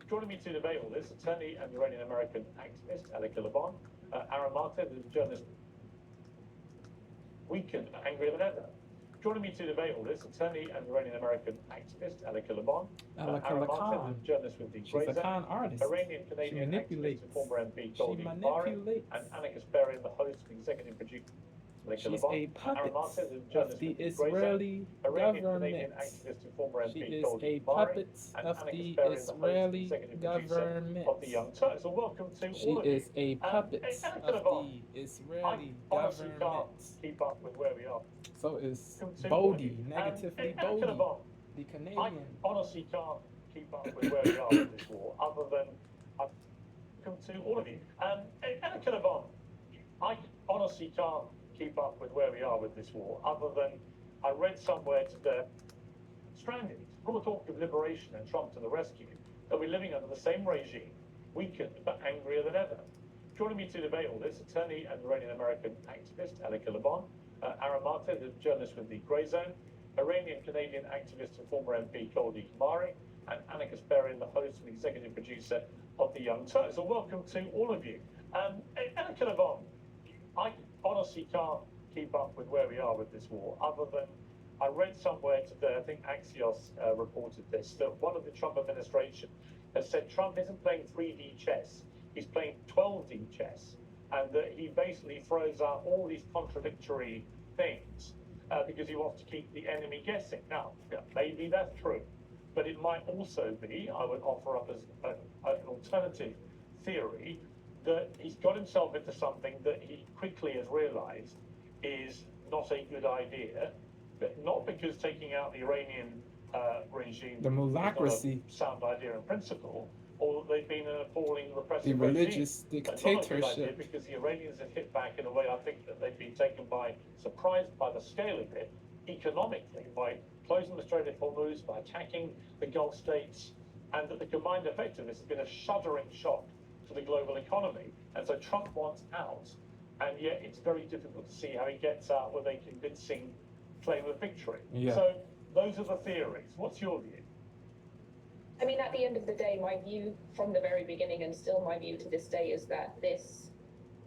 Joining me to debate all this, attorney and Iranian-American activist Alec Laban, Aramata, the journalist, weakened, angrier than ever. Joining me to debate all this, attorney and Iranian-American activist Alec Laban, Aramata, the journalist with the She's a con artist. Iranian-Canadian activist and former MP Boldie, and Annika Sperian, the host and executive producer. She's a puppet of the Israeli government. She is a puppet of the Israeli government. So welcome to She all of you. is a puppet of the Israeli Honestly government. can't keep up with where we are. So is Boldie, negatively Boldie, the I Canadian. honestly can't keep up with where we are with this war, other than I've come to all of you. Annika Laban, I honestly can't keep up with where we are with this war, other than I read somewhere today, stranded, all the talk of liberation and Trump to the rescue, that we're living under the same regime, weakened but angrier than ever. Joining me to debate all this, attorney and Iranian-American activist Alec Laban, Aramata, the journalist with the Grey Zone, Iranian-Canadian activist and former MP Boldie, and Annika Sperian, the host and executive producer of The Young Turks. So welcome to all of you. Annika Laban, I honestly can't keep up with where we are with this war, other than I read somewhere today, I think Axios reported this, that one of the Trump administration has said Trump isn't playing 3D chess, he's playing 12D chess, and that he basically throws out all these contradictory things because he wants to keep the enemy guessing. Now, maybe that's true, but it might also be, I would offer up as an alternative theory, that he's got himself into something that he quickly has realized is not a good idea, but not because taking out the Iranian regime The mulocracy, is not a sound idea in principle, or that they've been an appalling repressive the religious regime. That's not a good idea dictatorship. because the Iranians have hit back in a way I think that they've been taken by surprise by the scale of it, economically, by closing the Strait of Hormuz, by attacking the Gulf states, and that the combined effect of this has been a shuddering shock to the global economy. And so Trump wants out, and yet it's very difficult to see how he gets out with a convincing claim of victory. Yeah. So those are the theories. What's your view? I mean, at the end of the day, my view from the very beginning, and still my view to this day, is that this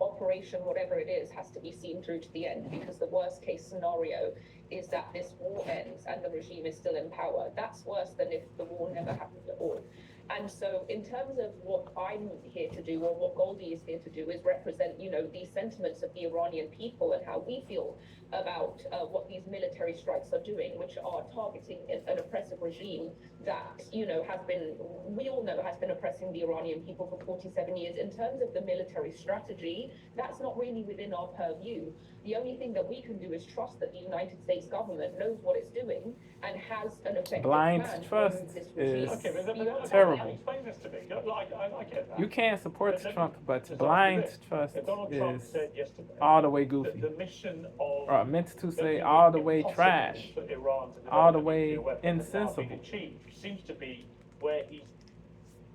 operation, whatever it is, has to be seen through to the end, because the worst case scenario is that this war ends and the regime is still in power. That's worse than if the war never happened at all. And so in terms of what I'm here to do, or what Boldie is here to do, is represent, these sentiments of the Iranian people and how we feel about what these military strikes are doing, which are targeting an oppressive regime that, has been, we all know, has been oppressing the Iranian people for 47 years. In terms of the military strategy, that's not really within our purview. The only thing that we can do is trust that the United States government knows what it's doing and has an effective Blind plan to trust remove this regime. is terrible. Explain this to me. I get that. You can't support But Trump, but just blind ask you this. trust Donald Trump is said yesterday all the way that goofy. the mission of Or meant to say making all it the way impossible trash, for Iran to develop all the a nuclear way weapon has now been insensible. achieved, which seems to be where he's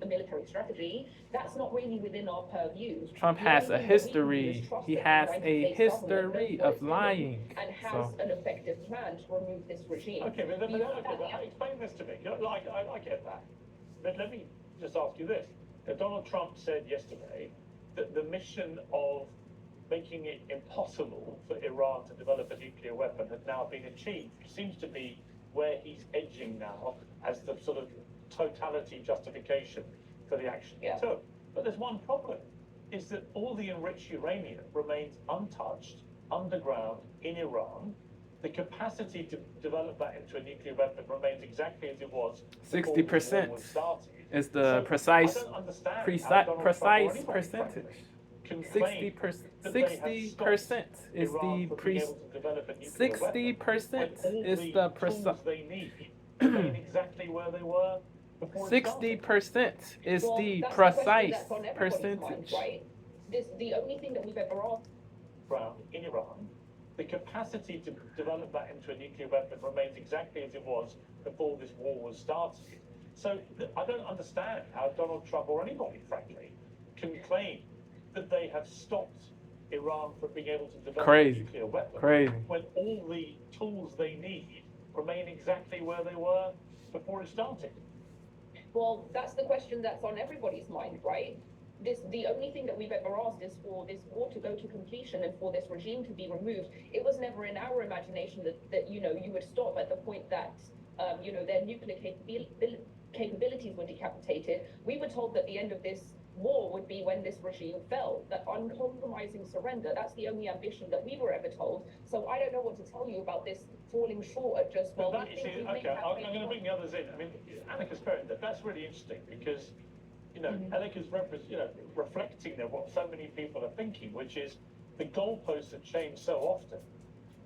The military strategy, that's not really within our purview. Trump The has only a thing that we can do is history. trust He that has the a United States government history knows what of it's doing lying. and has So an effective plan to remove this regime. okay, but Beyond that, explain this to me. I get that. But let me just ask you this. Donald Trump said yesterday that the mission of making it impossible for Iran to develop a nuclear weapon had now been achieved, which seems to be where he's edging now as the sort of totality justification for the action he took. But there's one problem, is that all the enriched uranium remains untouched, underground, in Iran. The capacity to develop that into a nuclear weapon remains exactly as it was before the war 60% was started. is the So precise, I don't understand how precise, Donald Trump or precise anybody, percentage. frankly, can claim 60%. that they have 60% is Iran the from being able to develop a nuclear 60% weapon when is all the tools precise. they need remain exactly where they were before it started. 60% is well, the that's precise that's on everybody's mind, percentage. right? The only thing that we've ever asked Ground in Iran, the capacity to develop that into a nuclear weapon remains exactly as it was before this war was started. So I don't understand how Donald Trump or anybody, frankly, can claim that they have stopped Iran from being able to develop a nuclear weapon when all the tools they need remain exactly where they were before it started. Well, that's the question that's on everybody's mind, right? The only thing that we've ever asked is for this war to go to completion and for this regime to be removed. It was never in our imagination that you would stop at the point that their nuclear capabilities were decapitated. We were told that the end of this war would be when this regime fell, that uncompromising surrender. That's the only ambition that we were ever told. So I don't know what to tell you about this falling short at just, well, that, okay, I'm going to bring the others in. I mean, Annika's point, that's really interesting because, Annika's reflecting what so many people are thinking, which is the goalposts have changed so often.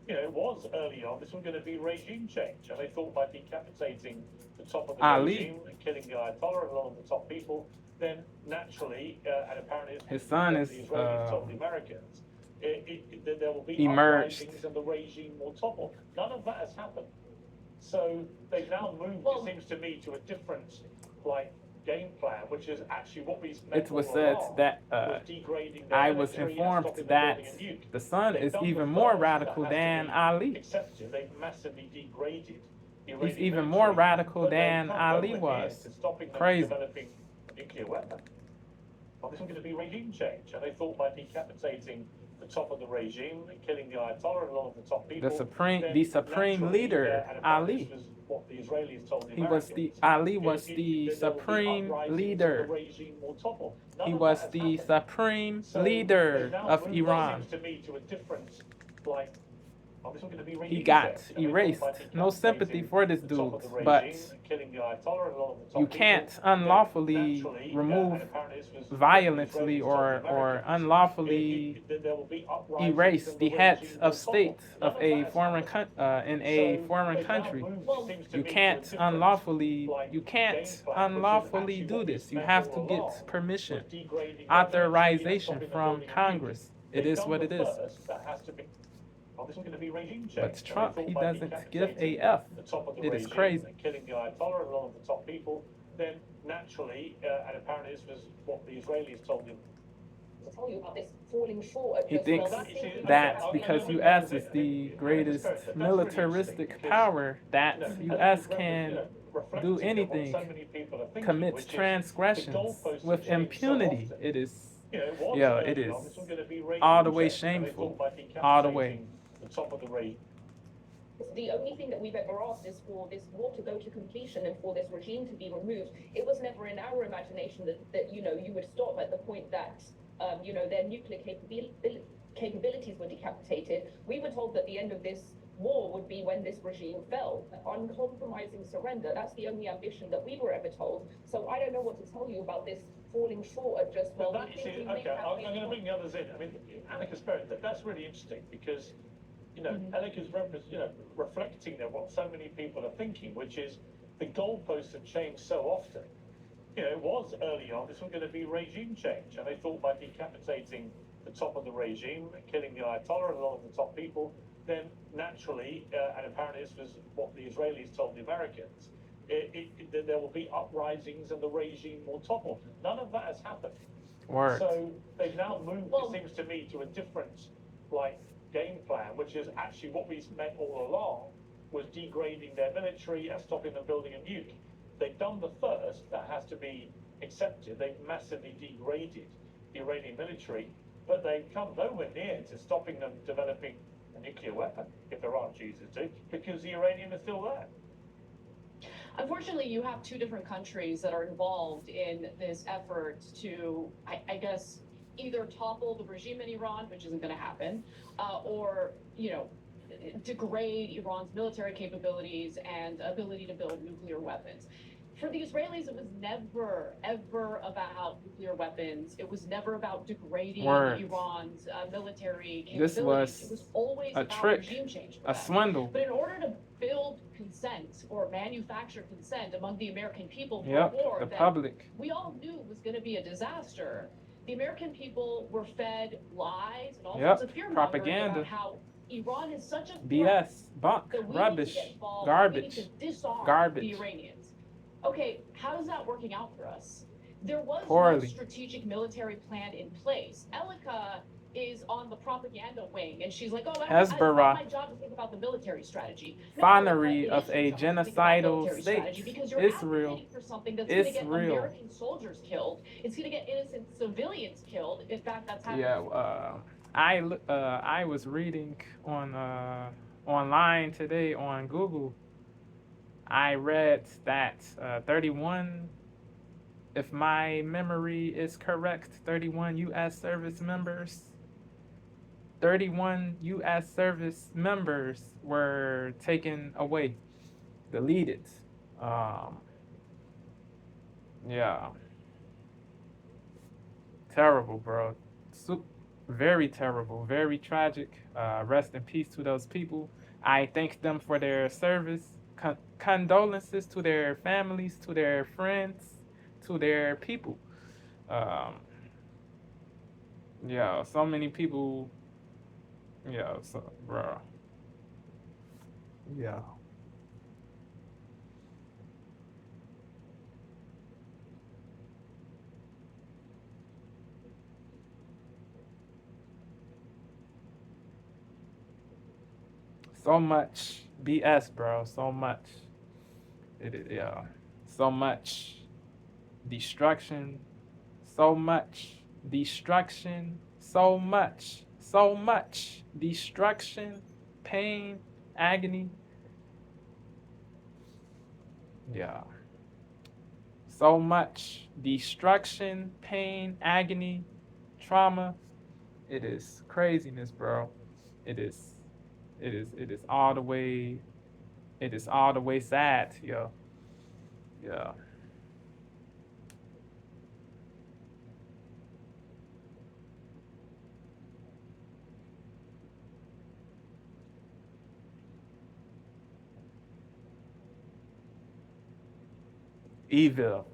It was early on, this was going to be regime change, and they thought by decapitating the top of the regime and killing the Ayatollah and a lot of the top people, then naturally, and apparently his son is the Israelis told the Americans, there will be emerged, uprisings and the regime will topple. None of that has happened. So they've now moved, it seems to me, to a different game plan, which is actually what we meant. It was said that I was informed that the son is even more radical than Ali. They've massively degraded. He's even more radical than Ali was. Crazy. Developing a nuclear weapon. Well, this was going to be regime change, and they thought by decapitating the top of the regime, killing the Ayatollah and a lot of the top people. The supreme leader, Ali. What the Israelis told Ali was the supreme leader. He was the supreme leader of Iran. He got erased. No sympathy for this dude, but you can't unlawfully remove violently or unlawfully erase the head of state of a foreign in a foreign country. You can't unlawfully do this. You have to get permission, authorization from Congress. It is what it is. But Trump, he doesn't give a F. It is crazy. Killing the Ayatollah and a lot of the top people, then naturally, and apparently this was what the Israelis told him. To tell you about this falling short. He thinks that because U.S. is the greatest militaristic power, that U.S. can do anything, commits transgressions with impunity. It is, it is all the way shameful, all the way. Top of the rate. The only thing that we've ever asked is for this war to go to completion and for this regime to be removed. It was never in our imagination that you would stop at the point that their nuclear capabilities were decapitated. We were told that the end of this war would be when this regime fell. Uncompromising surrender. That's the only ambition that we were ever told. So I don't know what to tell you about this falling short at just, well, I'm going to bring the others in. I mean, Annika's point, that's really interesting because Annika's reflecting what so many people are thinking, which is the goalposts have changed so often. It was early on, this was going to be regime change, and they thought by decapitating the top of the regime, killing the Ayatollah and a lot of the top people, then naturally, and apparently this was what the Israelis told the Americans, there will be uprisings and the regime will topple. None of that has happened. So they've now moved, it seems to me, to a different game plan, which is actually what we meant all along, was degrading their military and stopping them building a nuke. They've done the first, that has to be accepted. They've massively degraded the Iranian military, but they've come nowhere near to stopping them developing a nuclear weapon, if Iran chooses to, because the Iranians are still there. Unfortunately, you have two different countries that are involved in this effort to, I guess, either topple the regime in Iran, which isn't going to happen, or, degrade Iran's military capabilities and ability to build nuclear weapons. For the Israelis, it was never, ever about nuclear weapons. It was never about degrading Iran's military capabilities. This was it was always a about trick, regime change. a swindle. But in order to build consent or manufacture consent among the American people for a war the that public, we all knew was going to be a disaster, the American people were fed lies and all sorts of fear propaganda, about how Iran is such a BS, bunk, that we rubbish, need to get involved, garbage, we need to disarm garbage. the Iranians. Okay, how is that working out for us? There was Poorly. no strategic military plan in place. Elika is on the propaganda wing, and she's like, "Oh, it's not Hezbollah, my job to think about the military strategy." No, finery it of is a your job to think about genocidal military state. strategy because you're It's real. advocating for something that's going to It's get real. American soldiers killed. It's going to get innocent civilians killed. In fact, that's happening. Yeah, I was reading on online today on Google. I read that 31, if my memory is correct, 31 U.S. service members. 31 U.S. service members were taken away, deleted. Um, yeah, terrible, bro. Very terrible, very tragic. Rest in peace to those people. I thank them for their service. Condolences to their families, to their friends, to their people. Um, yeah, so many people. Yeah, so, bro. Yeah. So much BS, bro. So much. Yeah. So much destruction. So much destruction. So much. So much destruction. Pain. Agony. Yeah. So much destruction, pain, agony, trauma. It is craziness, bro. It is. It is all the way. It is all the way sad, yo. Yeah. Evil.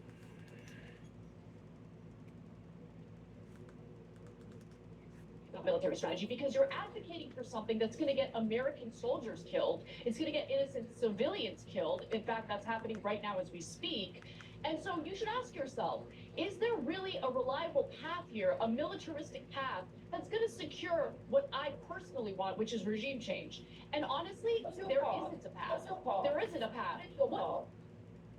Military strategy because you're advocating for something that's going to get American soldiers killed. It's going to get innocent civilians killed. In fact, that's happening right now as we speak. And so you should ask yourself, is there really a reliable path here, a militaristic path that's going to secure what I personally want, which is regime change? And honestly, there isn't a path. There isn't a path. What?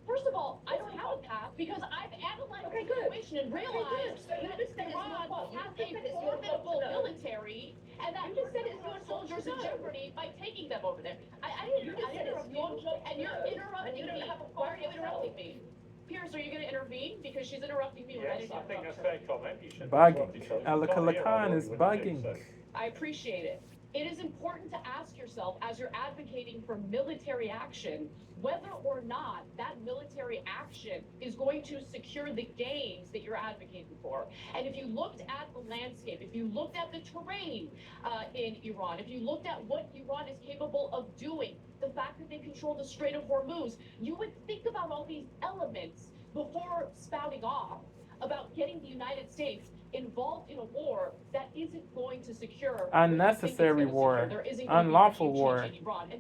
First of all, I don't have a path because I've analyzed the situation and realized that Iran has a formidable military and that puts their soldiers in jeopardy by taking them over there. I didn't interrupt you, and you're interrupting me. Why are you interrupting me? Pierce, are you going to intervene? Because she's interrupting me when I Yes, didn't I think interrupt that's her. fair comment. You should Bugging. Alakalakan is bugging. I appreciate it. It is important to ask yourself, as you're advocating for military action, whether or not that military action is going to secure the gains that you're advocating for. And if you looked at the landscape, if you looked at the terrain in Iran, if you looked at what Iran is capable of doing, the fact that they control the Strait of Hormuz, you would think about all these elements before spouting off about getting the United States involved in a war that isn't going to secure unnecessary war, unlawful war,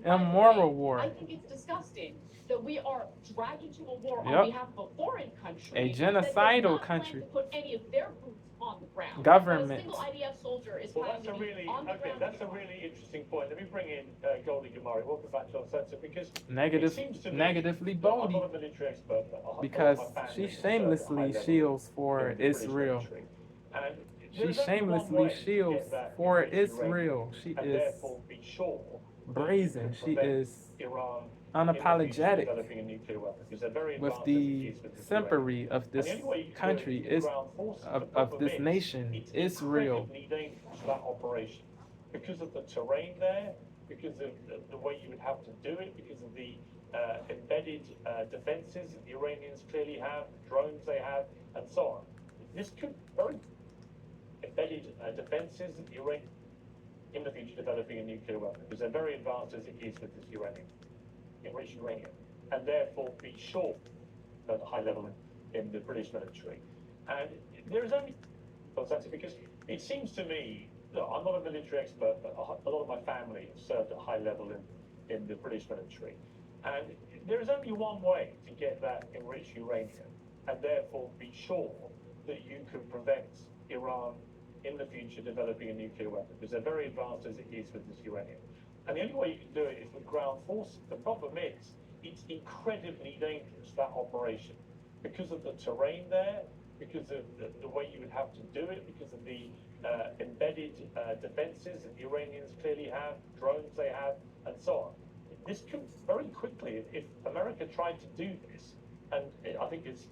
immoral war. I think it's disgusting that we are dragged into a war Yep. on behalf of a foreign country, A that does genocidal not country. plan to put any of their boots on the ground. Government. Not a single IDF soldier is Well, planning that's a to be really on the ground. that's a really interesting point. Let me bring in Goldie Gamari. Welcome back to our center because Negative, it seems to me negatively I'm Boldie, not a military expert, but because my family she served at a shamelessly high level shields for in the British Israel. military. And She there's only one shamelessly way to shields get that for enriched uranium Israel. She and is therefore be sure that brazen. you can She prevent is Iran unapologetic developing a nuclear weapon because they're very with advanced the as it is with this uranium. simpery of And this the only way you can country do it is ground forces. The of problem this is, nation, it's Israel. incredibly dangerous, that operation, because of the terrain there, because of the way you would have to do it, because of the embedded defenses that the Iranians clearly have, the drones they have, and so on. This could very embedded defenses that the Iranians in the future developing a nuclear weapon, because they're very advanced as it is with this uranium, enriched uranium, and therefore be sure at a high level in the British military. And there is only because it seems to me, look, I'm not a military expert, but a lot of my family have served at a high level in the British military. And there is only one way to get that enriched uranium and therefore be sure that you can prevent Iran in the future developing a nuclear weapon, because they're very advanced as it is with this uranium. And the only way you can do it is with ground forces. The problem is, it's incredibly dangerous, that operation, because of the terrain there, because of the way you would have to do it, because of the embedded defenses that the Iranians clearly have, drones they have, and so on. This could very quickly, if America tried to do this, and I think it's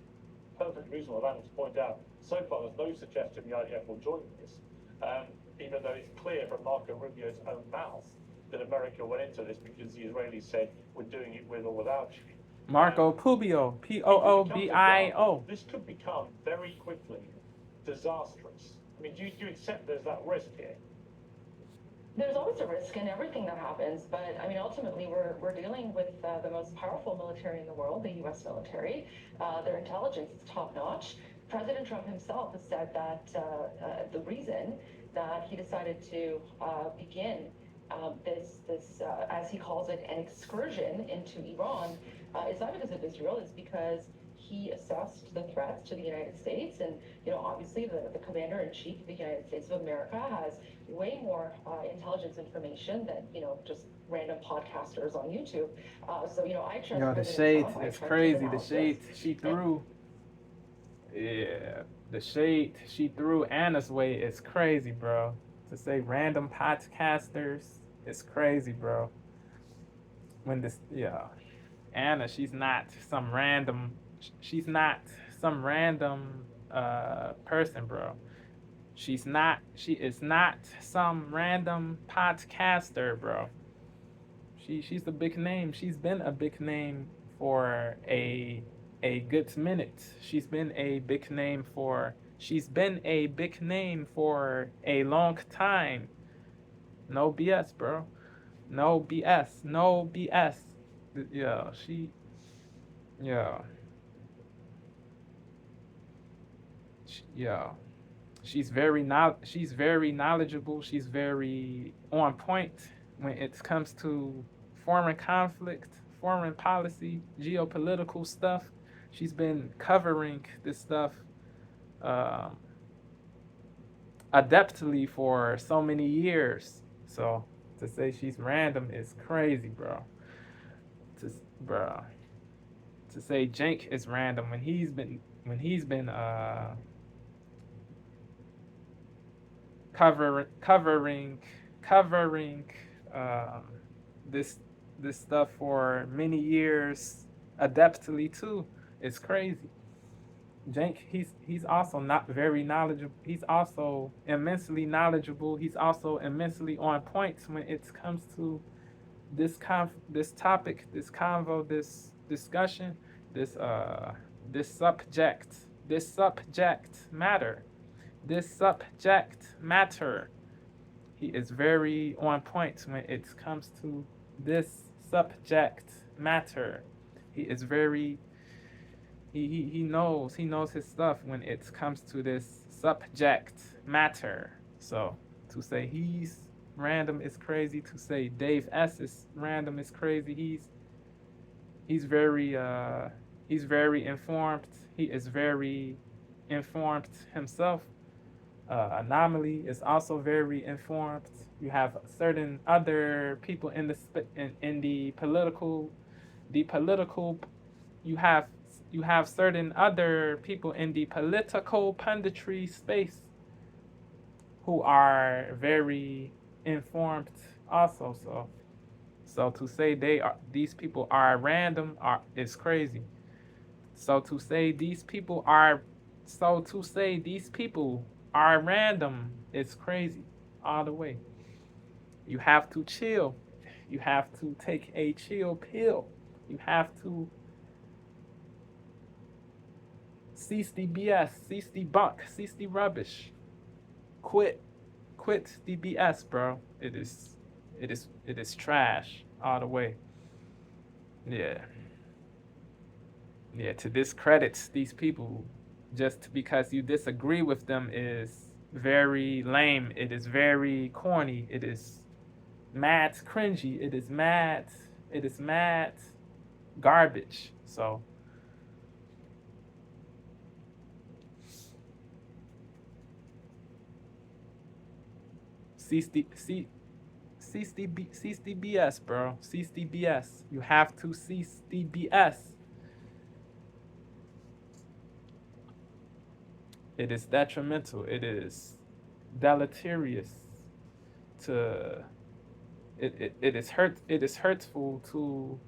perfectly reasonable, Alan, to point out, so far there's no suggestion the IDF will join this, even though it's clear from Marco Rubio's own mouth that America went into this because the Israelis said, we're doing it with or without you. Marco Poobio, Poobio. This could become very quickly disastrous. I mean, do you accept there's that risk here? There's always a risk in everything that happens, but I mean, ultimately, we're dealing with the most powerful military in the world, the U.S. military. Their intelligence is top notch. President Trump himself has said that the reason that he decided to begin this as he calls it, an excursion into Iran, is not because of Israel, it's because he assessed the threats to the United States. And, obviously the commander-in-chief of the United States of America has way more intelligence information than, just random podcasters on YouTube. So, I trust the shade is crazy. The shade she threw. Yeah, the shade she threw Anna's way is crazy, bro. To say random podcasters is crazy, bro. When this, Anna, she's not some random person, bro. She is not some random podcaster, bro. She's a big name. She's been a big name for a good minute. She's been a big name for a long time. No BS, bro. No BS. She's very knowledgeable. She's very on point when it comes to foreign conflict, foreign policy, geopolitical stuff. She's been covering this stuff adeptly for so many years. So to say she's random is crazy, bro. To say Jank is random when he's been covering this stuff for many years adeptly too is crazy. Jank, he's also not very knowledgeable. He's also immensely knowledgeable. He's also immensely on point when it comes to this topic, this convo, this discussion, this subject matter. He is very on point when it comes to this subject matter. He is very he knows his stuff when it comes to this subject matter. So to say he's random is crazy. To say Dave S is random is crazy. He's very informed. He is very informed himself. Anomaly is also very informed. You have certain other people in the political. You have certain other people in the political punditry space who are very informed also. So to say these people are random is crazy. So to say these people are random is crazy all the way. You have to chill. You have to take a chill pill. You have to cease the BS, cease the bunk, cease the rubbish. Quit the BS, bro. It is trash all the way. Yeah, to discredit these people just because you disagree with them is very lame. It is very corny. It is mad cringy. It is mad garbage. So Cease the BS, bro. Cease the BS. You have to cease the BS. It is detrimental. It is deleterious to it is hurtful to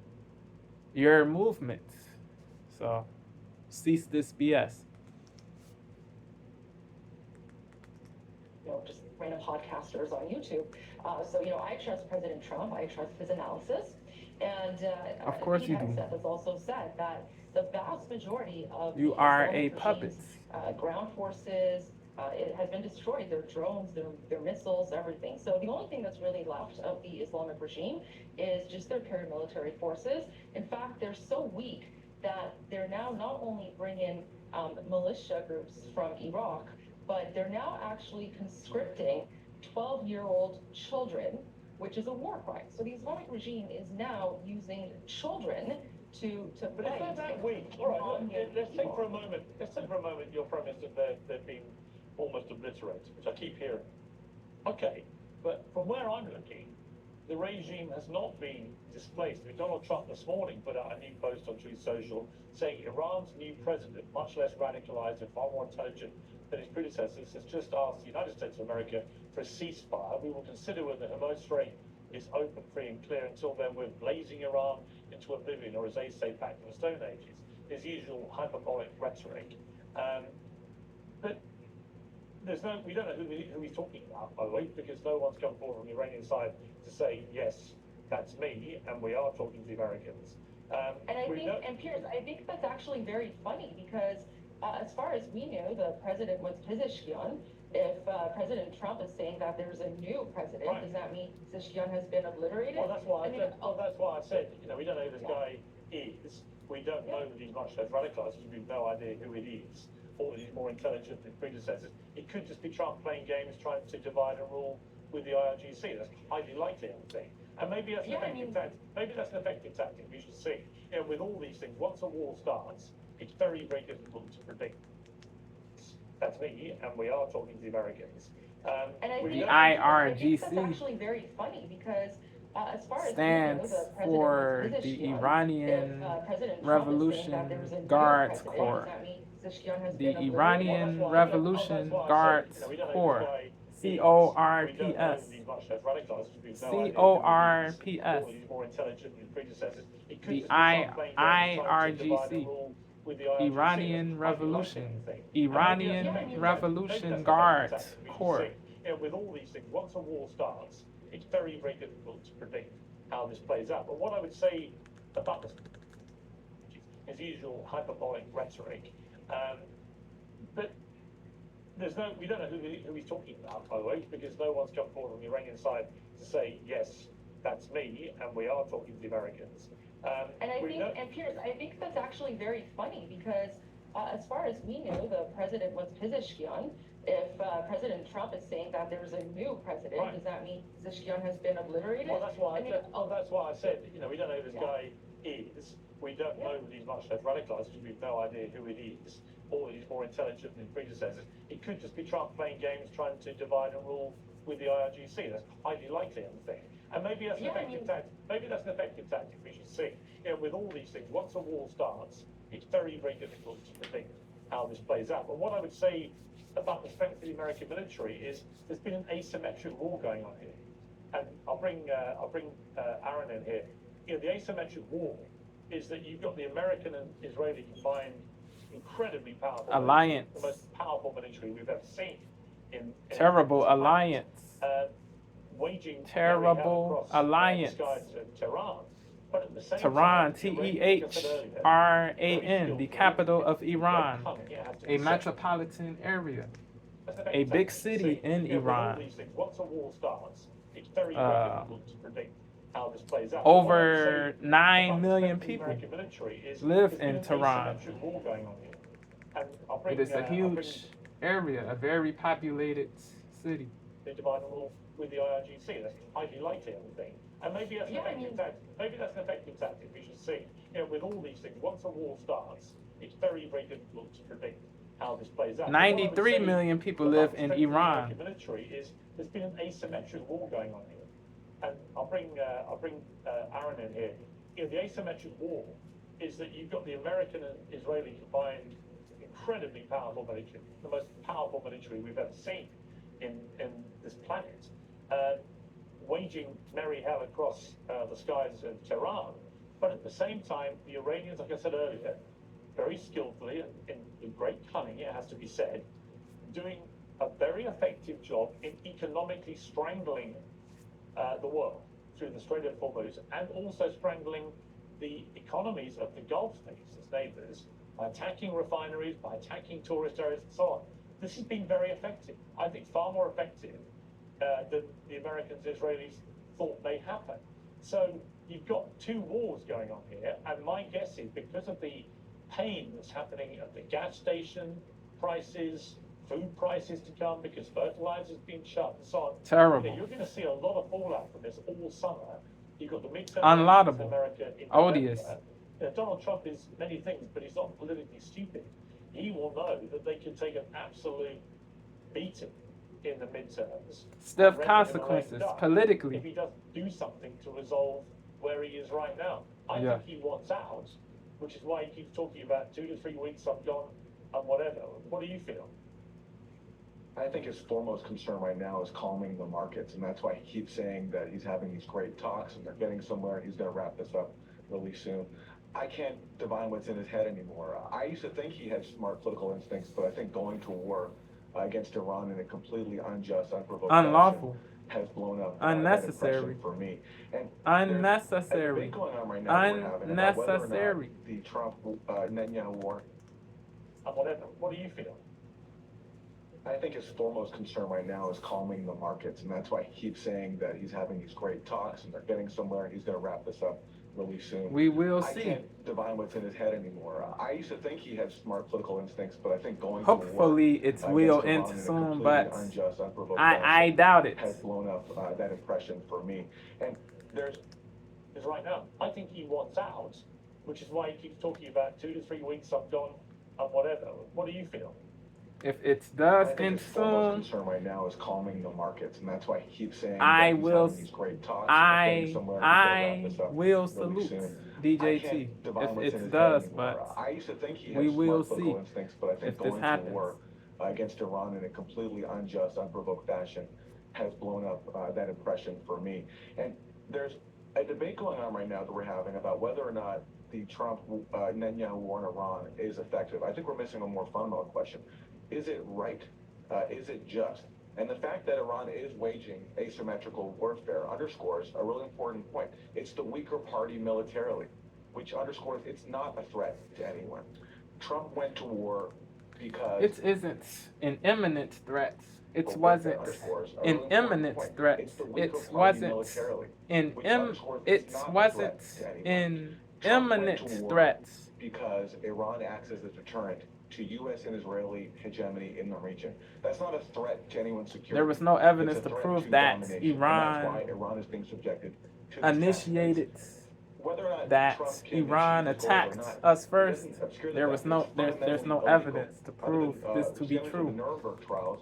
your movement. So cease this BS. Just random podcasters on YouTube. So, I trust President Trump. I trust his analysis. And Of course Pete you do. Hegseth has also said that the vast majority of You the are Islamic a puppet. regime's, ground forces, it has been destroyed. Their drones, their missiles, everything. So the only thing that's really left of the Islamic regime is just their paramilitary forces. In fact, they're so weak that they're now not only bringing militia groups from Iraq, but they're now actually conscripting 12-year-old children, which is a war crime. So the Islamic regime is now using children to But fight. it's not that weak. All right, let's take for a moment your premise that they've been almost obliterated, which I keep hearing. Okay, but from where I'm looking, the regime has not been displaced. I mean, Donald Trump this morning put out a new post on Truth Social saying Iran's new president, much less radicalized and far more intelligent than his predecessors, has just asked the United States of America for a ceasefire. We will consider whether the Hormuz Strait is open, free and clear. Until then, we're blazing Iran into oblivion, or as they say back in the Stone Ages. His usual hyperbolic rhetoric. But we don't know who he's talking about, by the way, because no one's come forward from the Iranian side to say, yes, that's me, and we are talking to the Americans. And Piers, I think that's actually very funny because as far as we knew, the president was Pezeshkian. If President Trump is saying that there's a new president, Right. Does that mean Pezeshkian has been obliterated? Well, that's why I said, we don't know who this guy is. We don't know that he's much less radicalized because we have no idea who it is, or that he's more intelligent than predecessors. It could just be Trump playing games, trying to divide and rule with the IRGC. That's highly likely, I would think. And maybe that's an effective tactic. Maybe that's an effective tactic. We should see. With all these things, once a war starts, it's very, very difficult to predict. That's me, and we are talking to the Americans. And I think IRGC that's actually very funny because as far as stands we know, the president for was the Pezeshkian. Iranian If President Trump is saying that Revolution there's a new Guards president, Corps. Does that mean Pezeshkian has The been obliterated? Iranian Revolution Guards Corps. We CORPS. don't know that he's much less radicalized because we have no idea CORPS. who he is, or that he's more intelligent than his predecessors. It could The just be Trump playing games, trying to divide and IRGC. rule with the IRGC. Iranian That's Revolution. highly likely, I think. Iranian And maybe Revolution that's Guards an effective tactic we should Corps. see. With all these things, once a war starts, it's very, very difficult to predict how this plays out. But what I would say about this, his usual hyperbolic rhetoric, but we don't know who he's talking about, by the way, because no one's come forward from the Iranian side to say, yes, that's me, and we are talking to the Americans. And Piers, I think that's actually very funny because as far as we knew, the president was Pezeshkian. If President Trump is saying that there's a new president, Right. Does that mean Pezeshkian has been obliterated? Well, that's why I said, we don't know who this guy is. We don't know that he's much less radicalized because we have no idea who it is, or that he's more intelligent than his predecessors. It could just be Trump playing games, trying to divide and rule with the IRGC. That's highly likely, I would think. And maybe that's an effective tactic. Maybe that's an effective tactic we should see. With all these things, once a war starts, it's very, very difficult to predict how this plays out. But what I would say about the strength of the American military is there's been an asymmetric war going on here. And I'll bring Aaron in here. The asymmetric war is that you've got the American and Israeli combined incredibly powerful Alliance. military, the most powerful military we've ever seen. Terrible alliance. Waging Terrible alliance. skies to Tehran. But at the same Tehran, time, TEHRAN, the capital of Iran, a metropolitan area, a big city in Iran. Once a war starts, it's very difficult to predict how this plays out. Over 9 million people live in Tehran. It is a huge area, a very populated city. With the IRGC, that's highly likely, I would think. And maybe that's an effective tactic. Maybe that's an effective tactic we should see. With all these things, once a war starts, it's very, very difficult to predict how this plays out. 93 million people live in The Iran. American military is there's been an asymmetric war going on here, and I'll bring Aaron in here. You know, the asymmetric war is that you've got the American and Israeli combined incredibly powerful military, the most powerful military we've ever seen in this planet, waging merry hell across the skies of Tehran. But at the same time, the Iranians, like I said earlier, very skillfully and in great cunning, it has to be said, doing a very effective job in economically strangling the world through the Strait of Hormuz, and also strangling the economies of the Gulf states, its neighbors, by attacking refineries, by attacking tourist areas, and so on. This has been very effective. I think far more effective than the Americans and Israelis thought may happen. So you've got two wars going on here, and my guess is because of the pain that's happening at the gas station prices, food prices to come, because fertilizer's been shut and so on. Terrible. You know, you're going to see a lot of fallout from this all summer. You've got the midterm Unlaudable. in America in Odious. November. You know, Donald Trump is many things, but he's not politically stupid. He will know that they can take an absolute beating in the midterms. Stiff render him a consequences lame duck politically. if he doesn't do something to resolve where he is right now. I Yeah. think he wants out, which is why he keeps talking about 2 to 3 weeks, I'm gone, and whatever. What do you feel? I think his foremost concern right now is calming the markets, and that's why he keeps saying that he's having these great talks and they're getting somewhere and he's going to wrap this up really soon. I can't divine what's in his head anymore. I used to think he had smart political instincts, but I think going to war against Iran in a completely unjust, unprovoked Unlawful. fashion has blown up Unnecessary. that impression for me. And Unnecessary. there's a debate going on right now that we're having about whether or Unnecessary. not the Trump Netanyahu war. And whatever. What do you feel? I think his foremost concern right now is calming the markets, and that's why he keeps saying that he's having these great talks and they're getting somewhere and he's going to wrap this up really soon. We will I see. can't divine what's in his head anymore. I used to think he had smart political instincts, but I think going to war Hopefully it's will against Iran end in a soon, completely but unjust, unprovoked I fashion doubt it. has blown up that impression for me. And there's Because right now, I think he wants out, which is why he keeps talking about 2 to 3 weeks, I'm gone, and whatever. What do you feel? If it does I think end his foremost soon, concern right now is calming the markets, and that's why he keeps saying I that he's will- having these great talks and they're getting somewhere and he's gonna wrap this up will really salute soon. I DJT can't divine if what's in it his does, head anymore. but I used to think he had we will smart political see instincts, but I think if this going to happens. war against Iran in a completely unjust, unprovoked fashion has blown up that impression for me. And there's a debate going on right now that we're having about whether or not the Trump Netanyahu war in Iran is effective. I think we're missing a more fundamental question. Is it right? Is it just? And the fact that Iran is waging asymmetrical warfare underscores a really important point. It's the weaker party militarily, which underscores it's not a threat to anyone. Trump went to war because it isn't an imminent threat. It But wasn't underscores a an really important imminent point. threat. It's the It weaker party wasn't militarily, an which im. underscores It it's not a wasn't threat to anyone. an Trump went imminent to war threat. because Iran acts as a deterrent to U.S. and Israeli hegemony in the region. That's not a threat to anyone's security. There was no evidence It's a to threat prove to that domination, and Iran that's why Iran is being subjected to these initiated tactics. Whether or not that Trump can Iran achieve his goals or attacked not, us it first. doesn't obscure the There fact was that no it's there's no fundamentally illegal. evidence to prove this to be Standards of true. The Nuremberg trials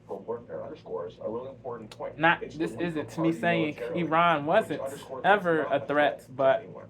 for warfare underscores a really important point. Not It's the this weaker isn't me party saying militarily, Iran which wasn't underscores it's ever not a threat, to but anyone.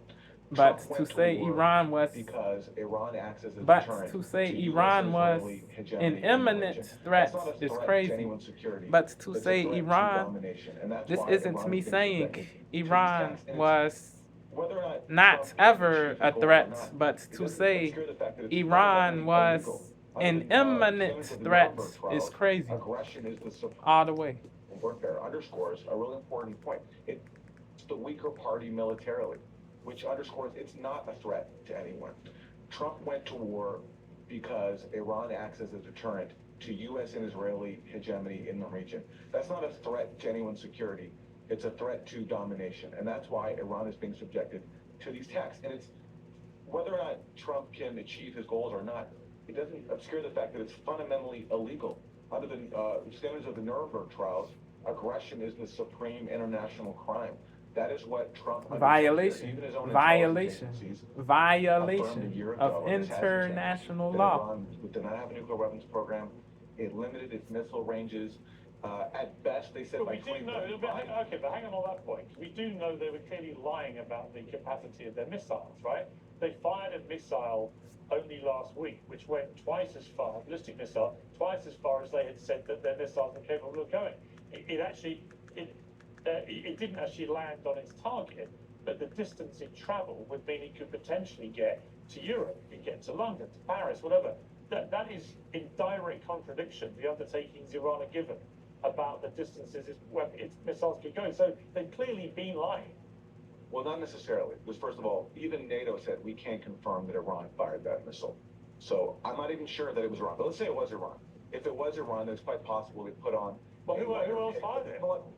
but Trump to went say war Iran was because Iran acts as a but deterrent to say to US Iran and was Israeli an hegemony in the imminent region. threat That's not a is threat crazy. to anyone's security. But to It's a say threat to Iran, domination, and that's this why isn't Iran me is being saying subjected to these Iran attacks. And was whether or not not Trump can ever achieve a his goals or threat, not, but it to doesn't say obscure the fact that it's Iran fundamentally was illegal. an Under the imminent standards of the threat Nuremberg is trials, crazy aggression is the supreme all the way. warfare underscores a really important point. It's the weaker party militarily, which underscores it's not a threat to anyone. Trump went to war because Iran acts as a deterrent to U.S. and Israeli hegemony in the region. That's not a threat to anyone's security. It's a threat to domination, and that's why Iran is being subjected to these attacks. And it's whether or not Trump can achieve his goals or not, it doesn't obscure the fact that it's fundamentally illegal. Under the standards of the Nuremberg trials, aggression is the supreme international crime. That is what Trump undertook here. Violation. Even his own Violation. intelligence agencies affirmed a Violation year of ago, and this hasn't changed, international that law. Iran did not have a nuclear weapons program. It limited its missile ranges. At best, they said But by we do know, 2035. okay, but hang on that point. We do know they were clearly lying about the capacity of their missiles, right? They fired a missile only last week, which went twice as far, ballistic missile, twice as far as they had said that their missiles were capable of going. It didn't actually land on its target, but the distance it traveled would mean it could potentially get to Europe, it could get to London, to Paris, whatever. That is in direct contradiction to the undertakings Iran are given about the distances its missiles could go. So they've clearly been lying. Well, not necessarily, because first of all, even NATO said we can't confirm that Iran fired that missile. So I'm not even sure that it was Iran. But let's say it was Iran. If it was Iran, it's quite possible they put on. Well, who else fired it? Well,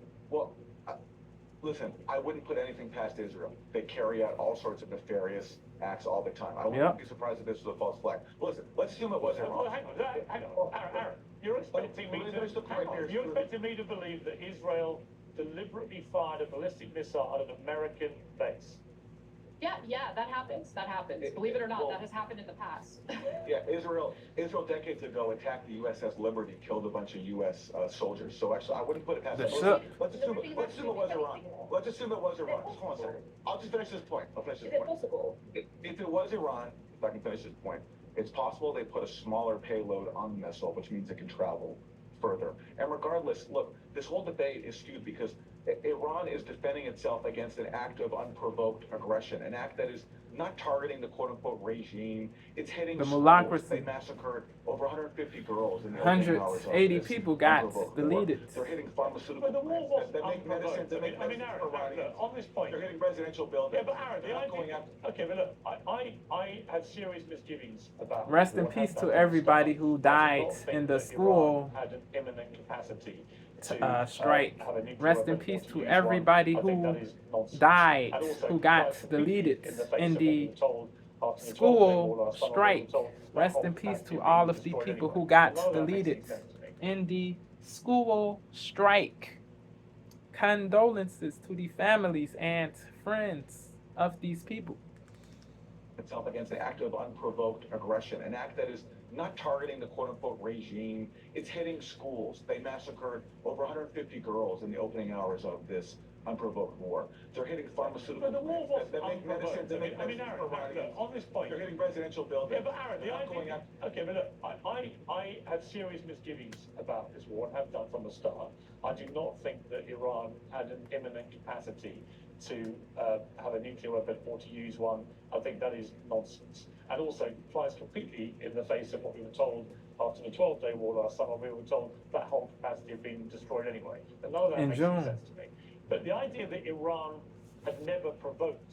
listen, I wouldn't put anything past Israel. They carry out all sorts of nefarious acts all the time. I wouldn't be surprised if this was a false flag. But listen, let's assume it was Iran. Well, hang on, Aaron, you're expecting me to believe that Israel deliberately fired a ballistic missile at an American base. Yeah, that happens. Believe it or not, that has happened in the past. Yeah, Israel decades ago attacked the USS Liberty, killed a bunch of U.S. soldiers. So actually, I wouldn't put it past. Let's assume it was Iran. Let's assume it was Iran. Just hold on a second. I'll just finish this point. Is it possible? If it was Iran, if I can finish this point, it's possible they put a smaller payload on the missile, which means it can travel further. And regardless, look, this whole debate is skewed because Iran is defending itself against an act of unprovoked aggression, an act that is not targeting the quote-unquote regime. It's hitting The schools. malacracy. They massacred over 150 girls in the opening hours of 180 this people got unprovoked deleted. war. They're hitting pharmaceutical But the war plants was that make medicines, that make medicines Aaron, for Iranians. look, on this point. They're hitting residential buildings. Yeah, but Aaron, They're not going after. okay, but look, I have serious misgivings about. Rest in peace to everybody who died in the school had an imminent capacity strike. Rest in peace to everybody who died, who got deleted in the school strike. Rest in peace to all of the people who got deleted in the school strike. Condolences to the families and friends of these people. Itself against an act of unprovoked aggression, an act that is not targeting the quote-unquote regime. It's hitting schools. They massacred over 150 girls in the opening hours of this unprovoked war. They're hitting pharmaceutical plants that make medicines, that make medicines for Iranians. On this point. They're hitting residential buildings. Yeah, but Aaron, okay, but look, I have serious misgivings about this war and have done from the start. I do not think that Iran had an imminent capacity to have a nuclear weapon or to use one. I think that is nonsense. And also flies completely in the face of what we were told after the 12-day war last summer. We were told that whole capacity had been destroyed anyway. And none of that makes any sense to me. But the idea that Iran had never provoked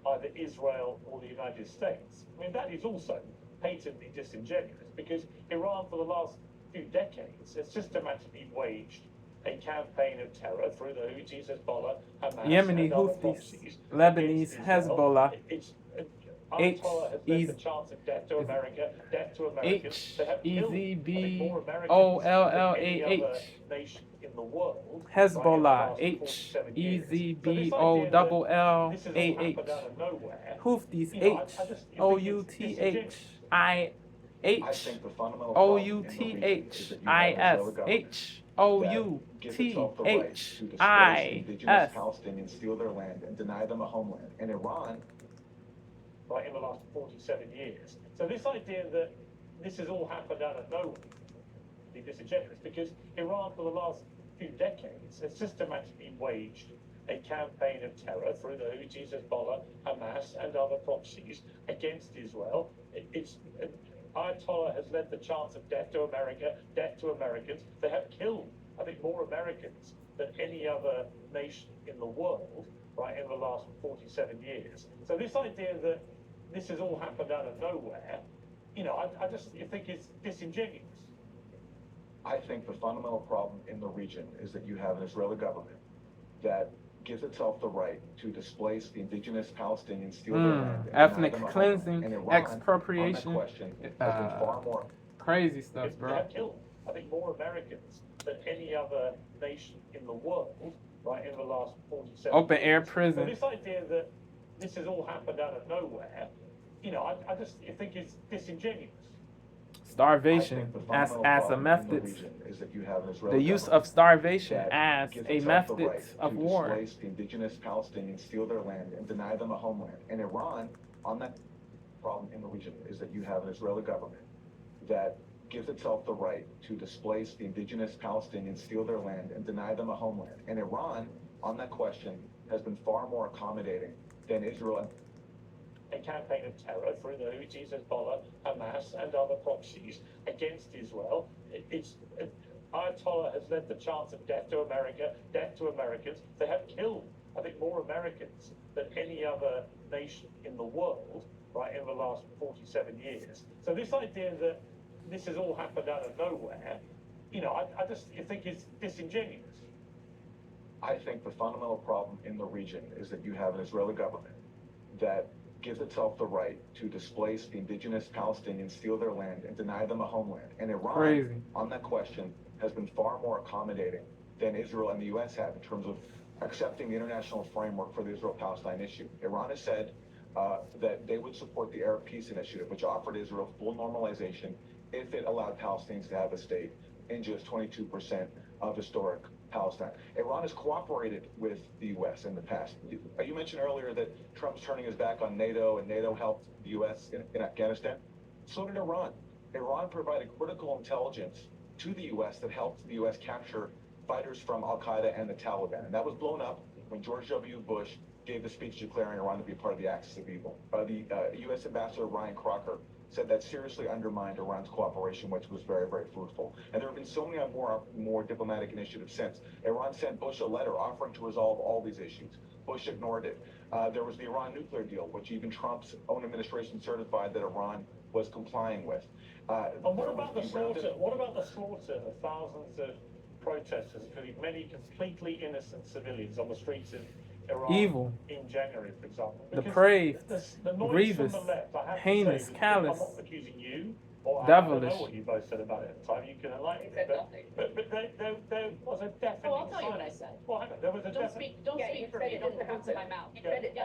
either Israel or the United States, I mean, that is also patently disingenuous because Iran for the last few decades has systematically waged a campaign of terror through the Houthis, Hezbollah, Hamas, Yemeni and other Houthis, proxies Lebanese, against Israel. Hezbollah, Ayatollah has led the chance of death to America, death to Americans. They have killed, I think, more Americans than any other nation in the world. Hezbollah, right, Hezbollah. Houthis, Houthis. I think the fundamental indigenous Palestinians, steal their land and deny them a homeland. And Iran, right, in the last 47 years. So this idea that this has all happened out of nowhere is disingenuous because Iran for the last few decades has systematically waged a campaign of terror through the Houthis, Hezbollah, Hamas, and other proxies against Israel. Ayatollah has led the chance of death to America, death to Americans. They have killed, I think, more Americans than any other nation in the world, right, in the last 47 years. So this idea that this has all happened out of nowhere, you know, I just think it's disingenuous. I think the fundamental problem in the region is that you have an Israeli government that gives itself the right to displace the indigenous Palestinians, steal their land, ethnic deny them a cleansing, and Iran, expropriation, on that question, has been far more crazy stuff, They bro. have killed, I think, more Americans than any other nation in the world, right, in the last 47 Open air years. So prison. this idea that this has all happened out of nowhere, I just think it's disingenuous. Starvation as a method. The use of starvation as a method of war. Displace the indigenous Palestinians, steal their land, and deny them a homeland. And Iran, on that problem in the region, is that you have an Israeli government that gives itself the right to displace the indigenous Palestinians, steal their land, and deny them a homeland. And Iran, on that question, has been far more accommodating than Israel. A campaign of terror through the Houthis, Hezbollah, Hamas, and other proxies against Israel. Ayatollah has led the chant of death to America, death to Americans. They have killed, I think, more Americans than any other nation in the world, right, in the last 47 years. So this idea that this has all happened out of nowhere, I just think it's disingenuous. I think the fundamental problem in the region is that you have an Israeli government that gives itself the right to displace the indigenous Palestinians, steal their land, and deny them a homeland. And Iran, on that question, has been far more accommodating than Israel and the U.S. have in terms of accepting the international framework for the Israel-Palestine issue. Iran has said that they would support the Arab Peace Initiative, which offered Israel full normalization if it allowed Palestinians to have a state in just 22% of historic Palestine. Iran has cooperated with the U.S. in the past. You mentioned earlier that Trump's turning his back on NATO, and NATO helped the U.S. in Afghanistan. So did Iran. Iran provided critical intelligence to the U.S. that helped the U.S. capture fighters from Al-Qaeda and the Taliban. And that was blown up when George W. Bush gave the speech declaring Iran to be part of the axis of evil. The U.S. Ambassador Ryan Crocker said that seriously undermined Iran's cooperation, which was very, very fruitful. And there have been so many more diplomatic initiatives since. Iran sent Bush a letter offering to resolve all these issues. Bush ignored it. There was the Iran nuclear deal, which even Trump's own administration certified that Iran was complying with. And what about the slaughter? What about the slaughter of thousands of protesters, including many completely innocent civilians on the streets of Iran Evil, in January, for example? depraved, grievous, heinous, callous, devilish. I don't know what you both said about it at the time. You can enlighten me. But there was a definite. Oh, I'll tell you what I said. Well, hang on, there was a Don't speak for me. Don't put words in my mouth.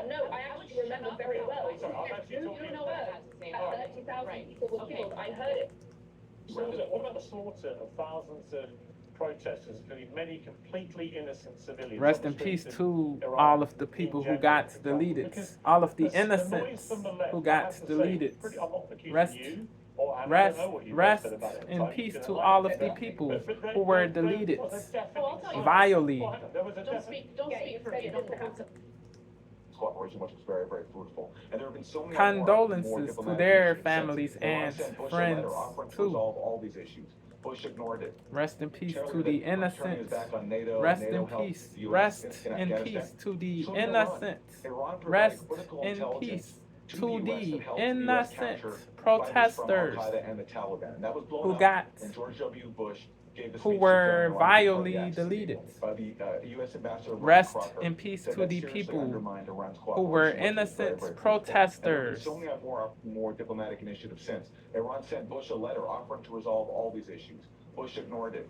No, I actually remember very well. Sorry, I'm actually You talking. know what I had to say about it. 30,000 people were killed. I heard it. What about the slaughter of thousands of protesters, including many completely innocent civilians? Rest in peace to all of the people who got deleted. All of the innocents who got deleted. Rest in peace to all of the people who were deleted vilely. Don't speak for me. Don't put words in Cooperation, which was very, very fruitful. And there have been so many Condolences to their families and friends too. Resolve all these issues. Bush ignored it. Rest in peace to the innocents. Rest in peace. Rest in peace to the innocents. Rest in peace to the innocent protesters who got, who were vilely deleted. Rest in peace to the people who were innocent protesters. So many more diplomatic initiatives since. Iran sent Bush a letter offering to resolve all these issues. Bush ignored it.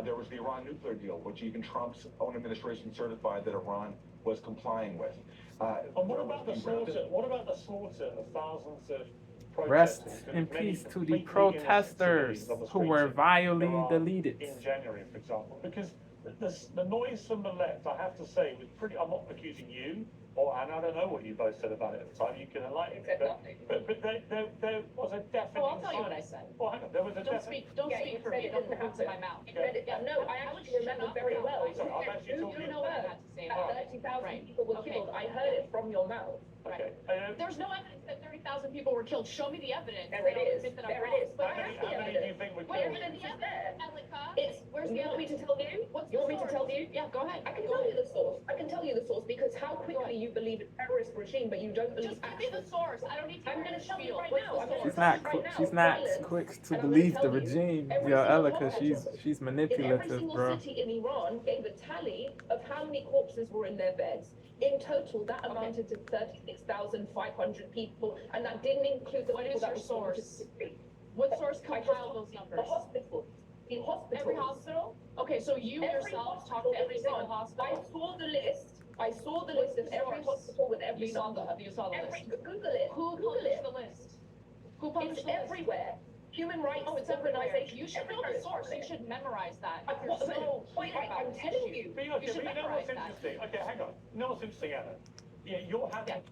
There was the Iran nuclear deal, which even Trump's own administration certified that Iran was complying with. And what about the slaughter? What about the slaughter of thousands of Rest in peace to the protesters who were vilely deleted. In January, for example, because the noise from the left, I have to say, was pretty. I'm not accusing you, and I don't know what you both said about it at the time. You can enlighten me. But there was a definite. Oh, I'll tell you what I said. Well, hang on, there was a Don't speak for me. Don't put words in my mouth. No, I actually remember very well. Sorry, I'm actually talking. You know what I had to say about it. 30,000 people were killed. I heard it from your mouth. Okay. There's no evidence that 30,000 people were killed. Show me the evidence. There it is. There it is. But How where's the many do you evidence? think were Where killed? evidence is there? It's Where's you want me to tell you? You want me to tell you? Yeah, go ahead. I can tell you the source. I can tell you the source because how quickly you believe a terrorist regime, but you don't believe. Just give me the source. I don't need to. I'm going to tell you right What's now. the source? She's not quick to believe the regime, Ella, because she's manipulative, every single bro. city in Iran gave a tally of how many corpses were in their beds. In total, that amounted to 36,500 people, and that didn't include the What people is that your were source? What source compiled those numbers? The hospital. The hospital. Every hospital? Okay, so you yourself talked to every single hospital? I saw the list. I saw the list of every hospital with every You saw number. the list. Google it. Who Google published it. the list? Who published It's the list? everywhere. Human rights Oh, it's everywhere. organizations. You should know the source. You should memorize that. I- If you're so clear about I'm this telling issue. you. But You okay, should but you know memorize what's that. interesting? Okay, hang on. You know what's interesting, Anna? Yeah, you're having.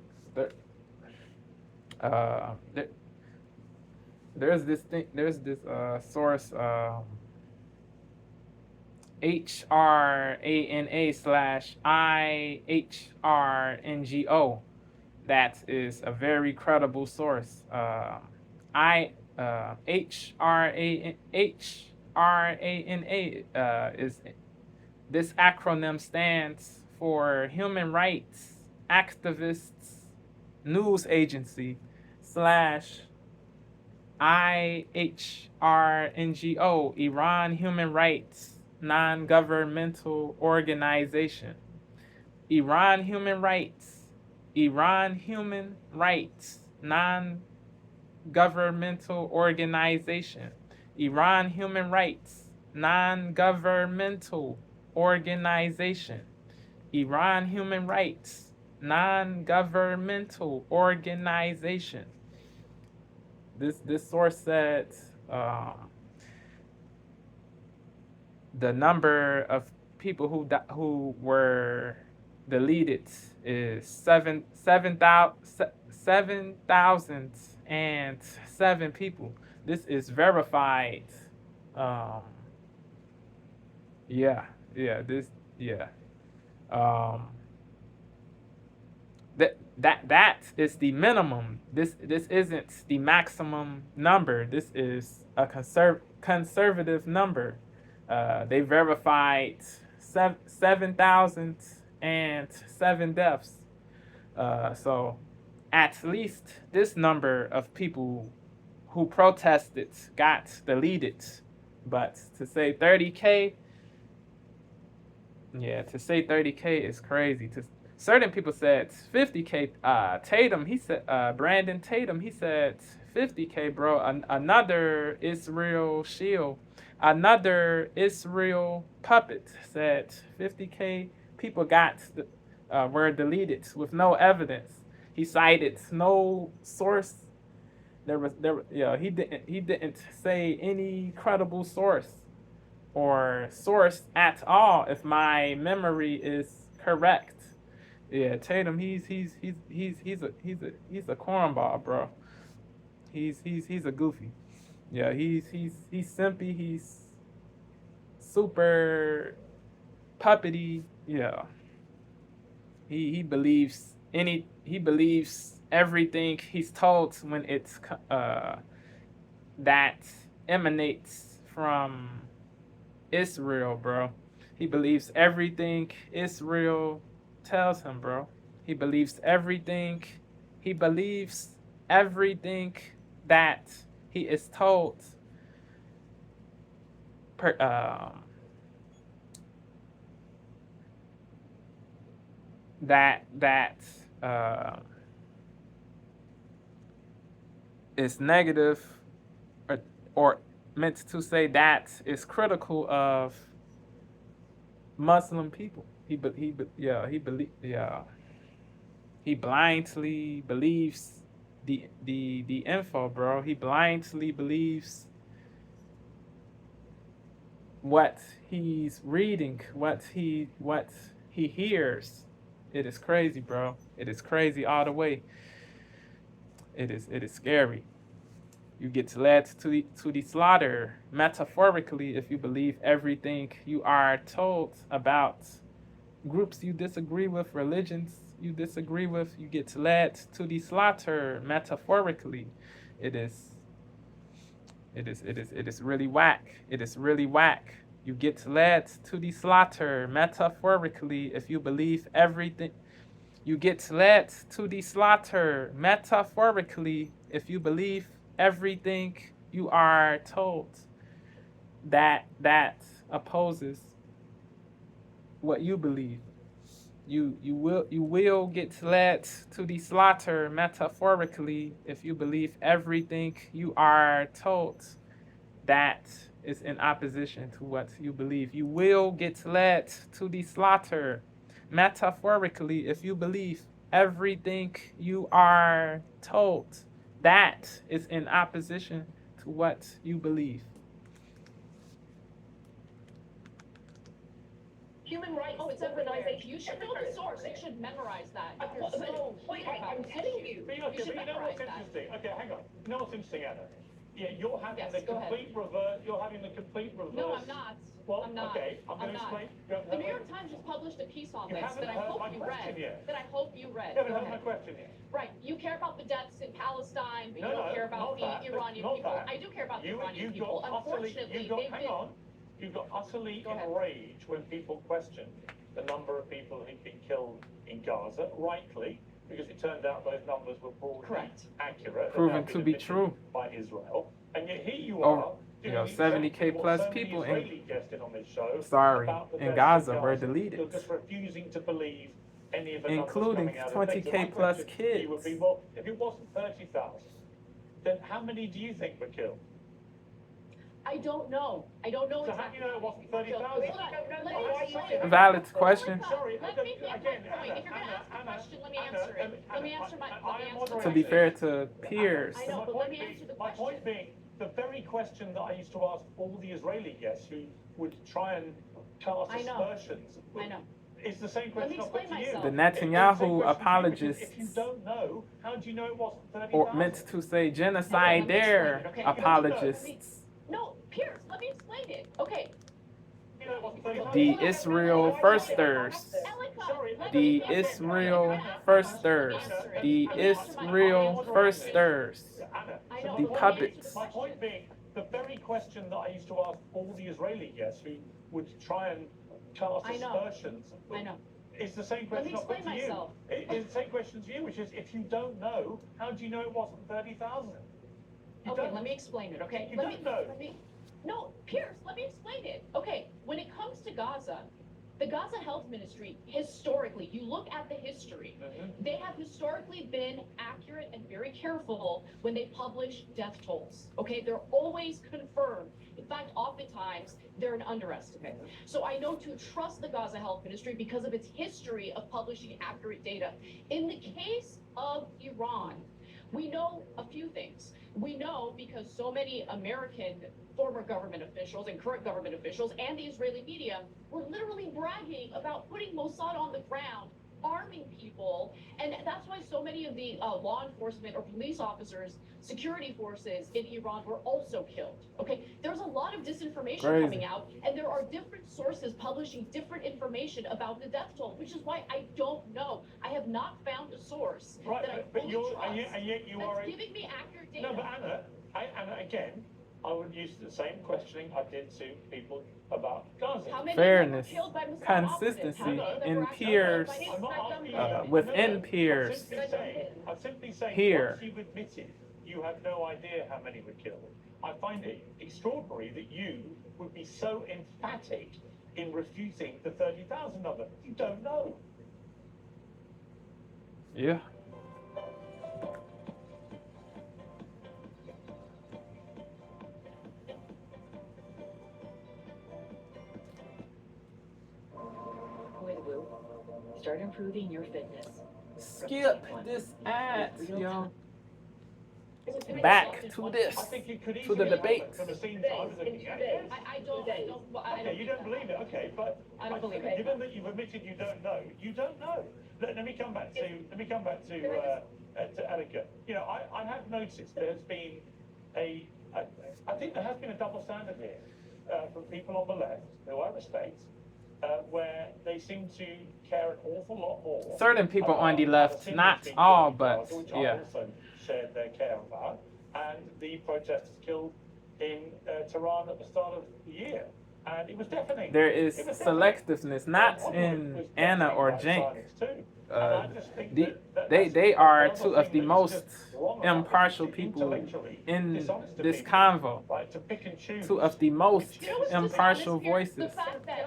There's this thing. There's this source. HRANA/IHRNGO. That is a very credible source. HRANA is this acronym stands for Human Rights Activists News Agency slash IHRNGO, Iran Human Rights Non-Governmental Organization. Iran Human Rights Non-Governmental Organization. Iran Human Rights Non-Governmental Organization. Iran Human Rights Non-Governmental Organization. This source said the number of people who were deleted is 7,007 people. This is verified. That is the minimum. This isn't the maximum number. This is a conservative number. They verified 7,007 deaths. So at least this number of people who protested got deleted. But to say 30K, to say 30K is crazy. Certain people said 50K. Tatum, he said, Brandon Tatum, he said 50K, bro. Another Israel shield, another Israel puppet said 50K people were deleted with no evidence. He cited no source. He didn't say any credible source or source at all, if my memory is correct. Yeah, Tatum, he's a cornball, bro. He's a goofy. Yeah, he's simpy. He's super puppety. Yeah. He believes everything he's told when it's that emanates from Israel, bro. He believes everything Israel tells him, bro. He believes everything that he is told that is negative, or meant to say that is critical of Muslim people. He blindly believes the info, bro. He blindly believes what he's reading, what he hears. It is crazy, bro. It is crazy all the way. It is scary. You get led to the slaughter, metaphorically, if you believe everything you are told about groups you disagree with, religions you disagree with. You get led to the slaughter, metaphorically. It is really whack. It is really whack. You get led to the slaughter, metaphorically, if you believe everything. You get led to the slaughter, metaphorically, if you believe everything you are told that opposes what you believe. You will get led to the slaughter, metaphorically, if you believe everything you are told that is in opposition to what you believe. You will get led to the slaughter. Metaphorically, if you believe everything you are told, that is in opposition to what you believe. Human rights Oh, it's everywhere. You should know the source. You should memorize that. If you're so heated about I'm this telling issue, you. But you should you know memorize what's that. interesting? Okay, hang on. You know what's interesting, Anna? Yeah, you're having Yes, the go ahead. complete reverse. You're having the complete reverse. No, I'm not. Well, I'm not. okay, I'm going to not. explain. You haven't The heard New my- York Times just published a piece on You this haven't that I heard hope my you question read. yet. That I hope you read. You haven't Go heard my ahead. question yet. Right. You care about the deaths in Palestine, but you No, don't no, care about not that, the Iranian not people. that. I do care about the You Iranian people. got utterly, Unfortunately, you got, they've hang been. on, you got utterly Go ahead. enraged when people questioned the number of people who'd been killed in Gaza, rightly, because it turned out those numbers were broadly Correct. accurate. They've Proven now to been be admitted true. by Israel, and yet here you Oh, are. you know, doing 70K exactly what plus so many people in- Israeli guests in on this show Sorry, about the in deaths Gaza were You're deleted, just refusing to believe any of the including numbers coming out of 20K Texas. My plus question to you would kids. be, well, if it wasn't 30,000, then how many do you think were killed? I don't know. I don't know So how do exactly. you know it wasn't Hold 30,000? on. Let me explain it. Valid question. Sorry, Let me make my point. If you're going to ask a question, let me answer it. Let me answer To be fair to peers, I know, but let me answer the My point question. being, the very question that I used to ask all the Israeli guests who would try and cast I know. aspersions. I know. It's the same Let me question I put explain to you. myself. the It's the same Netanyahu question to you, because apologists, if you don't know, how do you know it wasn't 30,000? or meant to say genocide, their Okay, apologists, No, Pierce, let me explain it. Okay. You know it wasn't 30,000. the Israel firsters, the Israel firsters, the Israel firsters, Anna, I know, the but let me answer puppets. the my question. point being, the very question that I used to ask all the Israeli guests who would try and cast I know. aspersions. I know. It's the same Let me question I put explain to you. myself. It's the same question to you, which is, if you don't know, how do you know it wasn't 30,000? You Okay, don't. let me explain it, okay? You Let don't me- know. let me- No, Pierce, let me explain it. Okay, when it comes to Gaza, the Gaza Health Ministry, historically, you look at the history, they have historically been accurate and very careful when they publish death tolls. Okay, they're always confirmed. In fact, oftentimes, they're an underestimate. So I know to trust the Gaza Health Ministry because of its history of publishing accurate data. In the case of Iran, we know a few things. We know because so many American former government officials and current government officials and the Israeli media were literally bragging about putting Mossad on the ground, arming people, and that's why so many of the law enforcement or police officers, security forces in Iran were also killed. Okay, there's a lot of disinformation Crazy. coming out, and there are different sources publishing different information about the death toll, which is why I don't know. I have not found a source Right, that I but fully you're, trust and yet you are. that's giving me accurate data. No, but Anna, again, I would use the same questioning I did to people about Gaza. How many fairness, of them were killed by Mossad consistency operatives? How many of them in were actually peers, killed by I'm not asking you that. within No, peers. I'm simply saying, Here. once you've admitted you have no idea how many were killed, I find it extraordinary that you would be so emphatic in refuting the 30,000 number. You don't know. Yeah. With Woo, start improving your fitness. Skip this ad, yo. Back to this, I think it could to the easily debate. happen from the scenes I was looking at. I don't Okay, you don't believe it, okay, but I don't believe think it. given that you've admitted you don't know, you don't know. Let me come back to Erica. You know, I have noticed there's been I think there has been a double standard here from people on the left, who I respect, where they seem to care an awful lot more. Certain people on the about left, Palestinians not being all, killed in but Gaza, which I yeah. also shared their care about, and the protesters killed in Tehran at the start of the year. And it was deafening. There is It was deafening. selectiveness, not One in was Anna deafening or by Jink. silence too. And I just think that They that's are one two of thing the that is most just wrong about impartial this, people intellectually in dishonest to this people, convo. right, to pick and choose. Two of the most which is impartial dishonest, Pierce? voices. The fact that,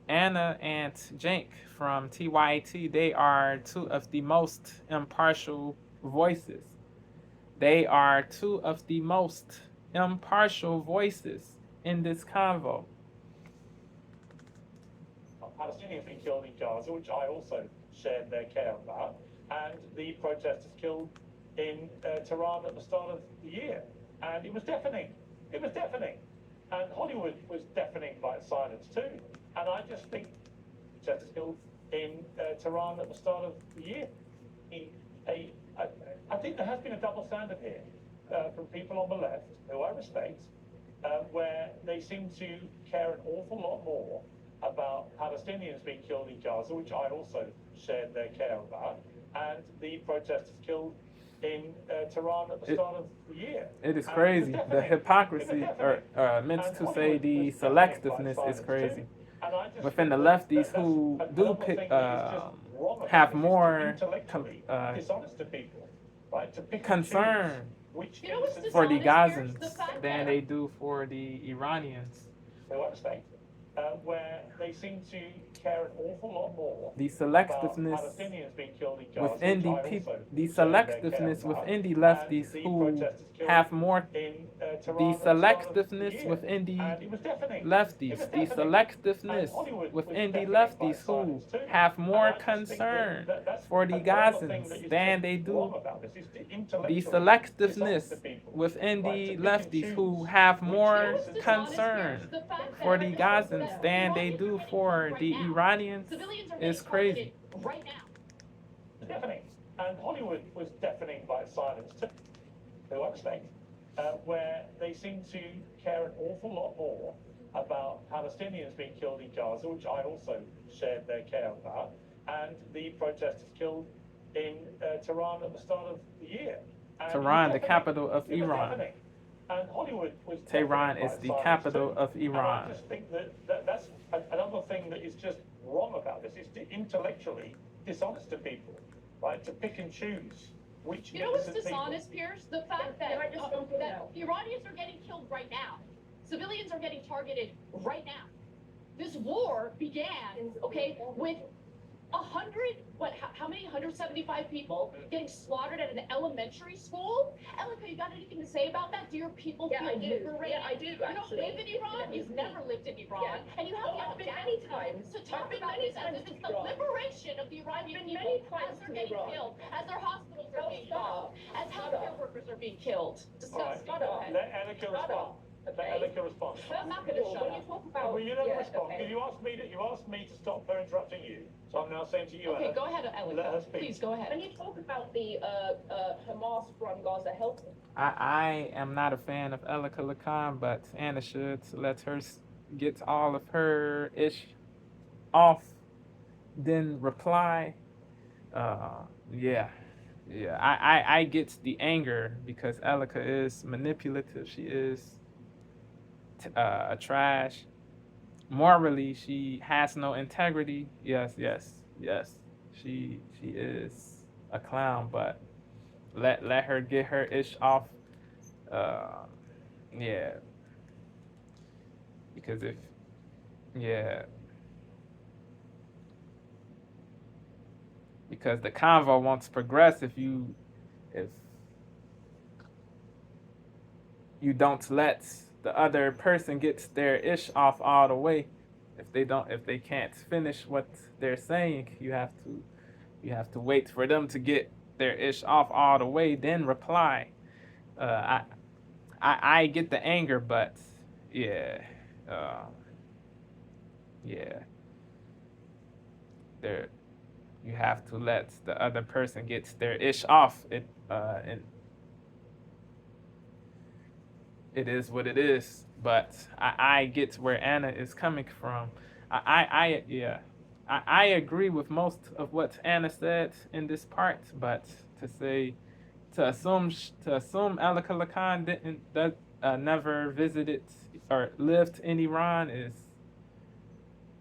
Anna and Jink from TYT, they are two of the most impartial voices. They are two of the most impartial voices in this convo. Palestinians being killed in Gaza, which I also shared their care about, and the protesters killed in Tehran at the start of the year. And it was deafening. It was deafening. And Hollywood was deafening by its silence too. And I just think protesters killed in Tehran at the start of the year. I think there has been a double standard here from people on the left, who I respect, where they seem to care an awful lot more about Palestinians being killed in Gaza, which I also shared their care about, and the protesters killed in Tehran at the start of the year. It is crazy. The hypocrisy, or meant to say the selectiveness, is crazy. Within the lefties who do have more concern for the Gazans than they do for the Iranians. Where they seem to care an awful lot more. The selectiveness within the people, the selectiveness within the lefties who have more, the selectiveness within the lefties, the selectiveness within the lefties who have more concern for the Gazans than they do, the selectiveness within the lefties who have more concern for the Gazans than they do for the Iranians is crazy. Right now. Deafening. And Hollywood was deafening by its silence too, to an extent, where they seem to care an awful lot more about Palestinians being killed in Gaza, which I also shared their care about, and the protesters killed in Tehran at the start of the year. And Tehran, the capital of Iran. And Hollywood was Tehran is the capital of Iran. And I just think that's another thing that is just wrong about this, is to intellectually dishonest to people, right? To pick and choose which. You know what's dishonest, Pierce? The fact that Iranians are getting killed right now. Civilians are getting targeted right now. This war began, okay, with 175 people getting slaughtered at an elementary school? Elika, you got anything to say about that? Do your people feel liberated? Yeah, I do, You don't live in Iran? You've never lived in Iran. And you haven't been many times. to talk about this as if it's the liberation of the Iranian people as they're getting killed, as their hospitals are being bombed, as healthcare workers are being killed. Discuss. Let Elika respond. Let Elika respond. I'm not going to shut When you up. talk about, Well, you never respond, because you asked me to stop her interrupting you. So I'm now saying to you, Okay, Anna, go ahead, let her Elika. speak. Please, go ahead. when you talk about the Hamas from Gaza, help. I am not a fan of Elika Lakan, but Anna should let her get all of her ish off, then reply. Yeah. I get the anger because Elika is manipulative. She is trash. Morally, she has no integrity. Yes. She is a clown, but let her get her ish off. Yeah. Because because the convo won't progress if you don't let the other person get their ish off all the way. If they can't finish what they're saying, you have to wait for them to get their ish off all the way, then reply. I get the anger, but yeah. There, you have to let the other person get their ish off. And it is what it is. But I get where Anna is coming from. I agree with most of what Anna said in this part, but to assume Elika Lakan never visited or lived in Iran is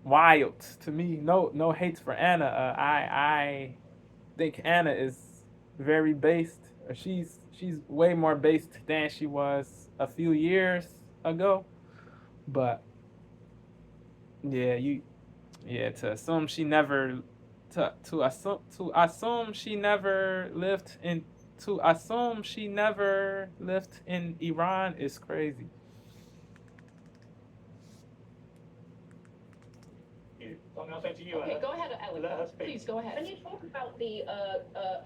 wild to me. No hate for Anna. I think Anna is very based. Or she's way more based than she was a few years ago. But to assume she never lived in to assume she never lived in Iran is crazy. I'm now saying to you, Okay, go ahead, Alex. Let her speak. Please go ahead. When you talk about the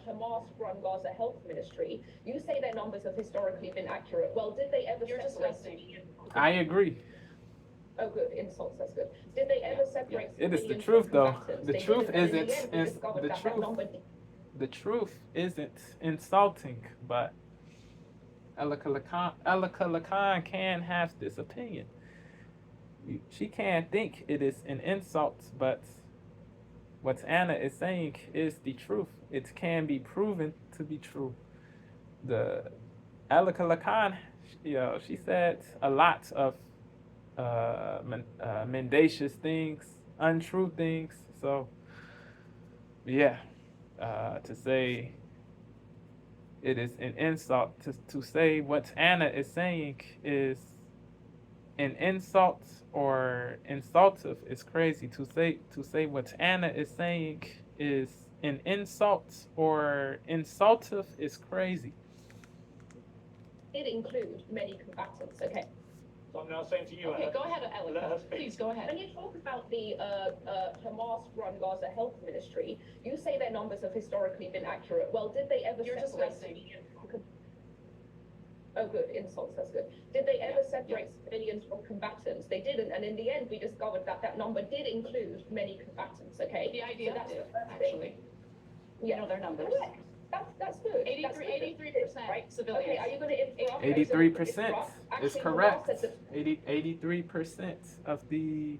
Hamas-run Gaza Health Ministry, you say their numbers have historically been accurate. Well, did they ever You're separate? disgusting. I agree. Oh, good. Insults. That's good. Did they ever separate? It is the civilians truth, from though. combatants? The They truth didn't, and in isn't. the end, we discovered that number. The truth isn't insulting, but Elika Lacan can have this opinion. She can think it is an insult, but what Anna is saying is the truth. It can be proven to be true. The Elika Lacan, she said a lot of mendacious things, untrue things. So, yeah, to say it is an insult, to say what Anna is saying is an insult or insultive is crazy. To say what Anna is saying is an insult or insultive is crazy. Did include many combatants. Okay. So I'm now saying to you, Okay, go ahead, Let her Alex. speak. Please go ahead. When you talk about the Hamas-run Gaza Health Ministry, you say their numbers have historically been accurate. Well, did they ever You're separate? disgusting. Oh, good. Insults. That's good. Did they ever separate civilians from combatants? They didn't, and in the end, we discovered that that number did include many combatants. Okay. The idea So that's did, the first thing. actually. Yeah. You know their numbers. Correct. That's good. 83%, right? civilians. Okay. Are you going to interrupt? 83% is Actually, correct. Hamas said that 83% of the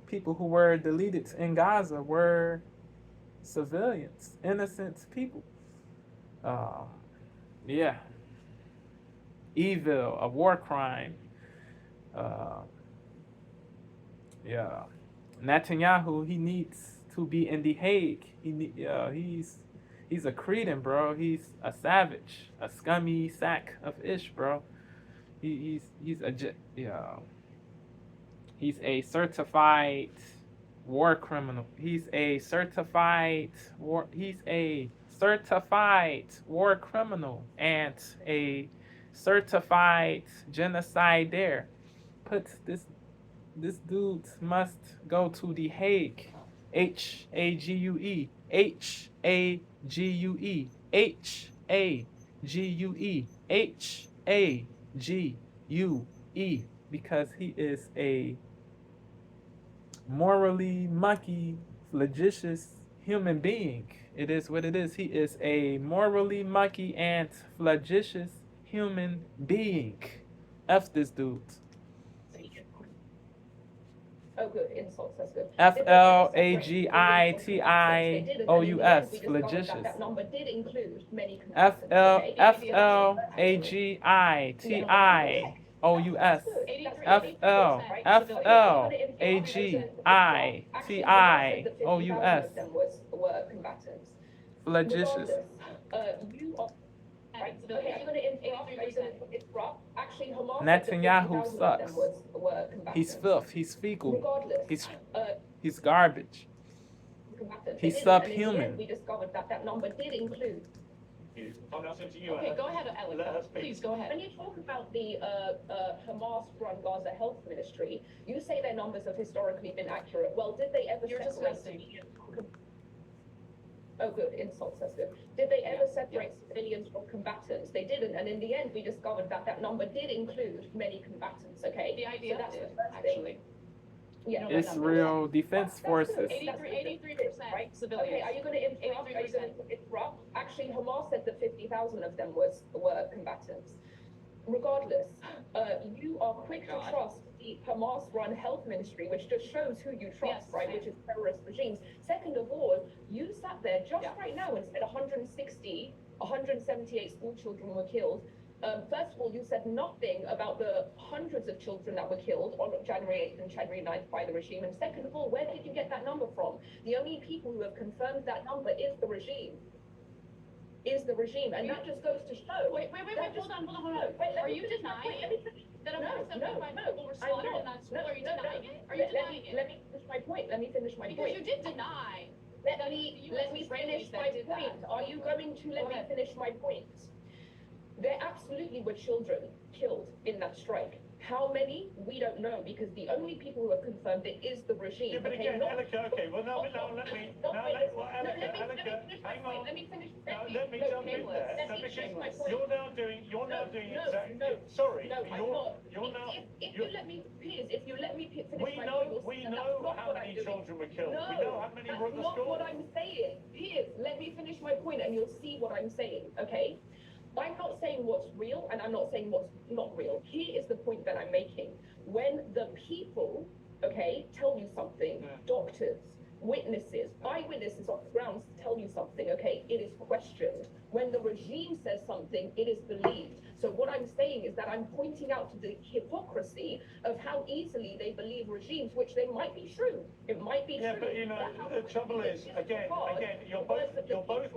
people who were deleted in Gaza were civilians, innocent people. Yeah. Evil, a war crime. Yeah. Netanyahu, he needs to be in The Hague. He's a cretin, bro. He's a savage, a scummy sack of ish, bro. He's a certified war criminal. He's a certified war criminal and a certified genocidaire. This dude must go to The Hague. Hague. Hague. Hague. Because he is a morally mucky, flagitious human being. It is what it is. He is a morally mucky and flagitious human being. F this dude. Oh, good. Insults. That's good. Flagitious. That number did include many combatants. Were combatants. Flagitious. You are right. Okay, are you going to interrupt? Actually, Hamas. Netanyahu sucks. Were combatants. He's filth. He's fecal. Regardless. He's garbage. Combatants. He's They didn't, and in the subhuman. end, we discovered that that number did include. I'm now saying to you, Okay, go ahead, Let her Alex. speak. Please go ahead. When you talk about the Hamas-run Gaza Health Ministry, you say their numbers have historically been accurate. Well, did they ever You're separate? disgusting. Oh, good. Insults. That's good. Did they ever separate civilians from combatants? They didn't, and in the end, we discovered that that number did include many combatants. Okay. The idea So that's did, the first thing. actually. Yeah. You know Israel Defense Forces. 83% Right? civilians. Okay, are you going to interrupt? 83%. Actually, Hamas said that 50,000 of them were combatants. Regardless, you are quick to trust the Hamas-run health ministry, which just shows who you trust, Yes, right? ma'am. Which is terrorist regimes. Second of all, you sat there just Yeah. right now and said 178 school children were killed. First of all, you said nothing about the hundreds of children that were killed on January 8th and January 9th by the regime. And second of all, where did you get that number from? The only people who have confirmed that number is the regime. And that just goes to show. Wait, hold on. Are you denying that a more than 75 people were slaughtered in that school? Are you denying it? Are you denying it? Let me finish my point. Because you did deny. Let me finish my point. Are you going to let me finish my point? There absolutely were children killed in that strike. How many? We don't know, because the only people who have confirmed it is the regime. Yeah, but okay? again, Elika, okay, well, no, let me, Elika, hang on. Let me finish. Now, let me jump in there. No, because you're now doing exactly. Sorry, you're now. If you let me, Piers, if you let me finish We my know, point, how many children were killed. No, We know how many were at the that's not school. what I'm saying. Piers, let me finish my point and you'll see what I'm saying, okay? I'm not saying what's real and I'm not saying what's not real. Here is the point that I'm making. When the people, okay, tell you something, doctors, witnesses, eyewitnesses on the ground tell you something, okay, it is questioned. When the regime says something, it is believed. So what I'm saying is that I'm pointing out to the hypocrisy of how easily they believe regimes, which they might be true. It might be Yeah, true. but you know, the trouble is, again, you're both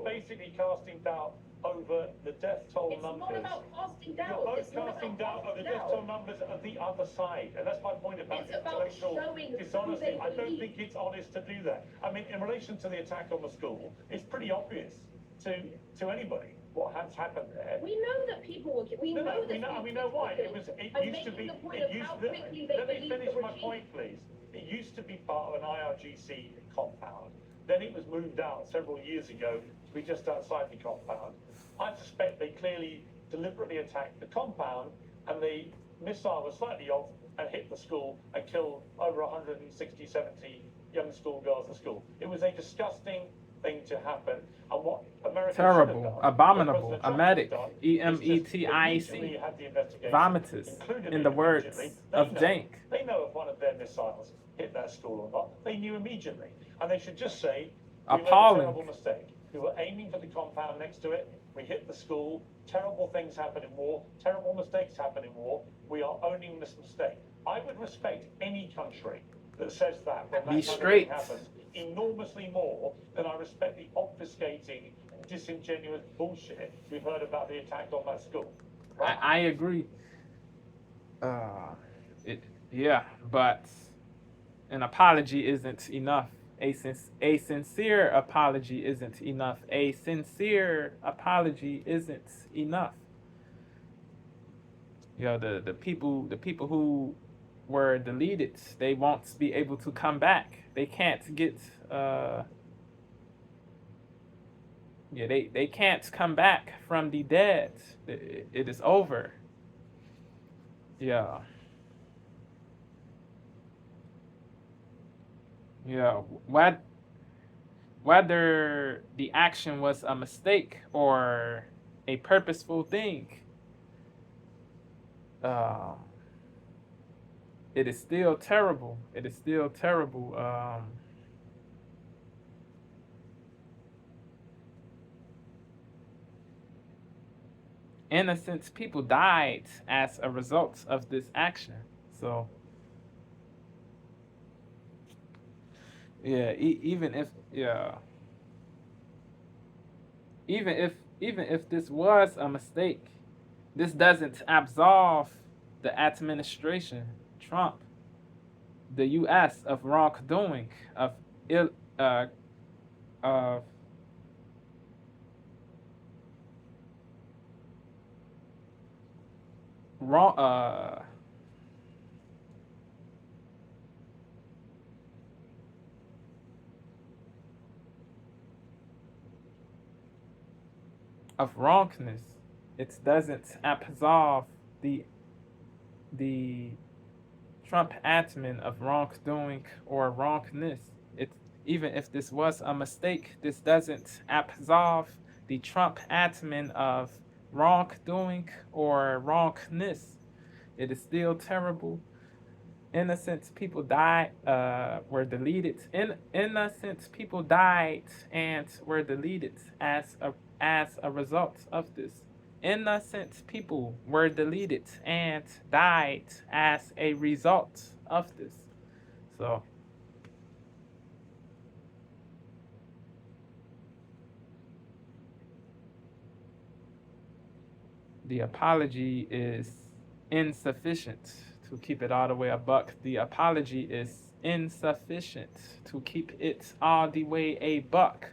basically casting doubt over the death toll numbers. It's not about casting doubt. You're both casting doubt over the death toll numbers of the other side, and that's my point about It's about intellectual showing dishonesty. who they I don't believe. think it's honest to do that. I mean, in relation to the attack on the school, it's pretty obvious to anybody what has happened there. We know that people will. We know why. It used to be. Let me finish my point, please. It used to be part of an IRGC compound. Then it was moved out several years ago to be just outside the compound. I suspect they clearly deliberately attacked the compound, and the missile was slightly off and hit the school and killed over 160, 70 young schoolgirls at school. It was a disgusting thing to happen, and what America terrible, should have done, abominable, what President Trump emetic, has done, EMETIC, immediately had the investigation vomitus, concluded in the words immediately. of Jank. They know if one of their missiles hit that school or not. They knew immediately, and they should just say, "We made a Appalling. terrible mistake. We were aiming for the compound next to it. We hit the school. Terrible things happen in war. Terrible mistakes happen in war. We are owning this mistake." I would respect any country that says that when that Be kind of straight. thing happens enormously more than I respect the obfuscating, disingenuous bullshit we've heard about the attack on that school. Right? I agree. Yeah, but an apology isn't enough. A sincere apology isn't enough. A sincere apology isn't enough. You know, the people who were deleted, they won't be able to come back. They can't get they can't come back from the dead. It is over. Yeah. Yeah. Whether the action was a mistake or a purposeful thing, it is still terrible. It is still terrible. Innocent people died as a result of this action. So, yeah, even if this was a mistake, this doesn't absolve the administration, Trump, the U.S. of wrongdoing, of wrong of wrongness. It doesn't absolve the Trump admin of wrongdoing or wrongness. It even if this was a mistake, this doesn't absolve the Trump admin of wrongdoing or wrongness. It is still terrible. Innocent people died, were deleted. Innocent people died and were deleted as a result of this. Innocent people were deleted and died as a result of this. So, the apology is insufficient. To keep it all the way a buck, the apology is insufficient. To keep it all the way a buck.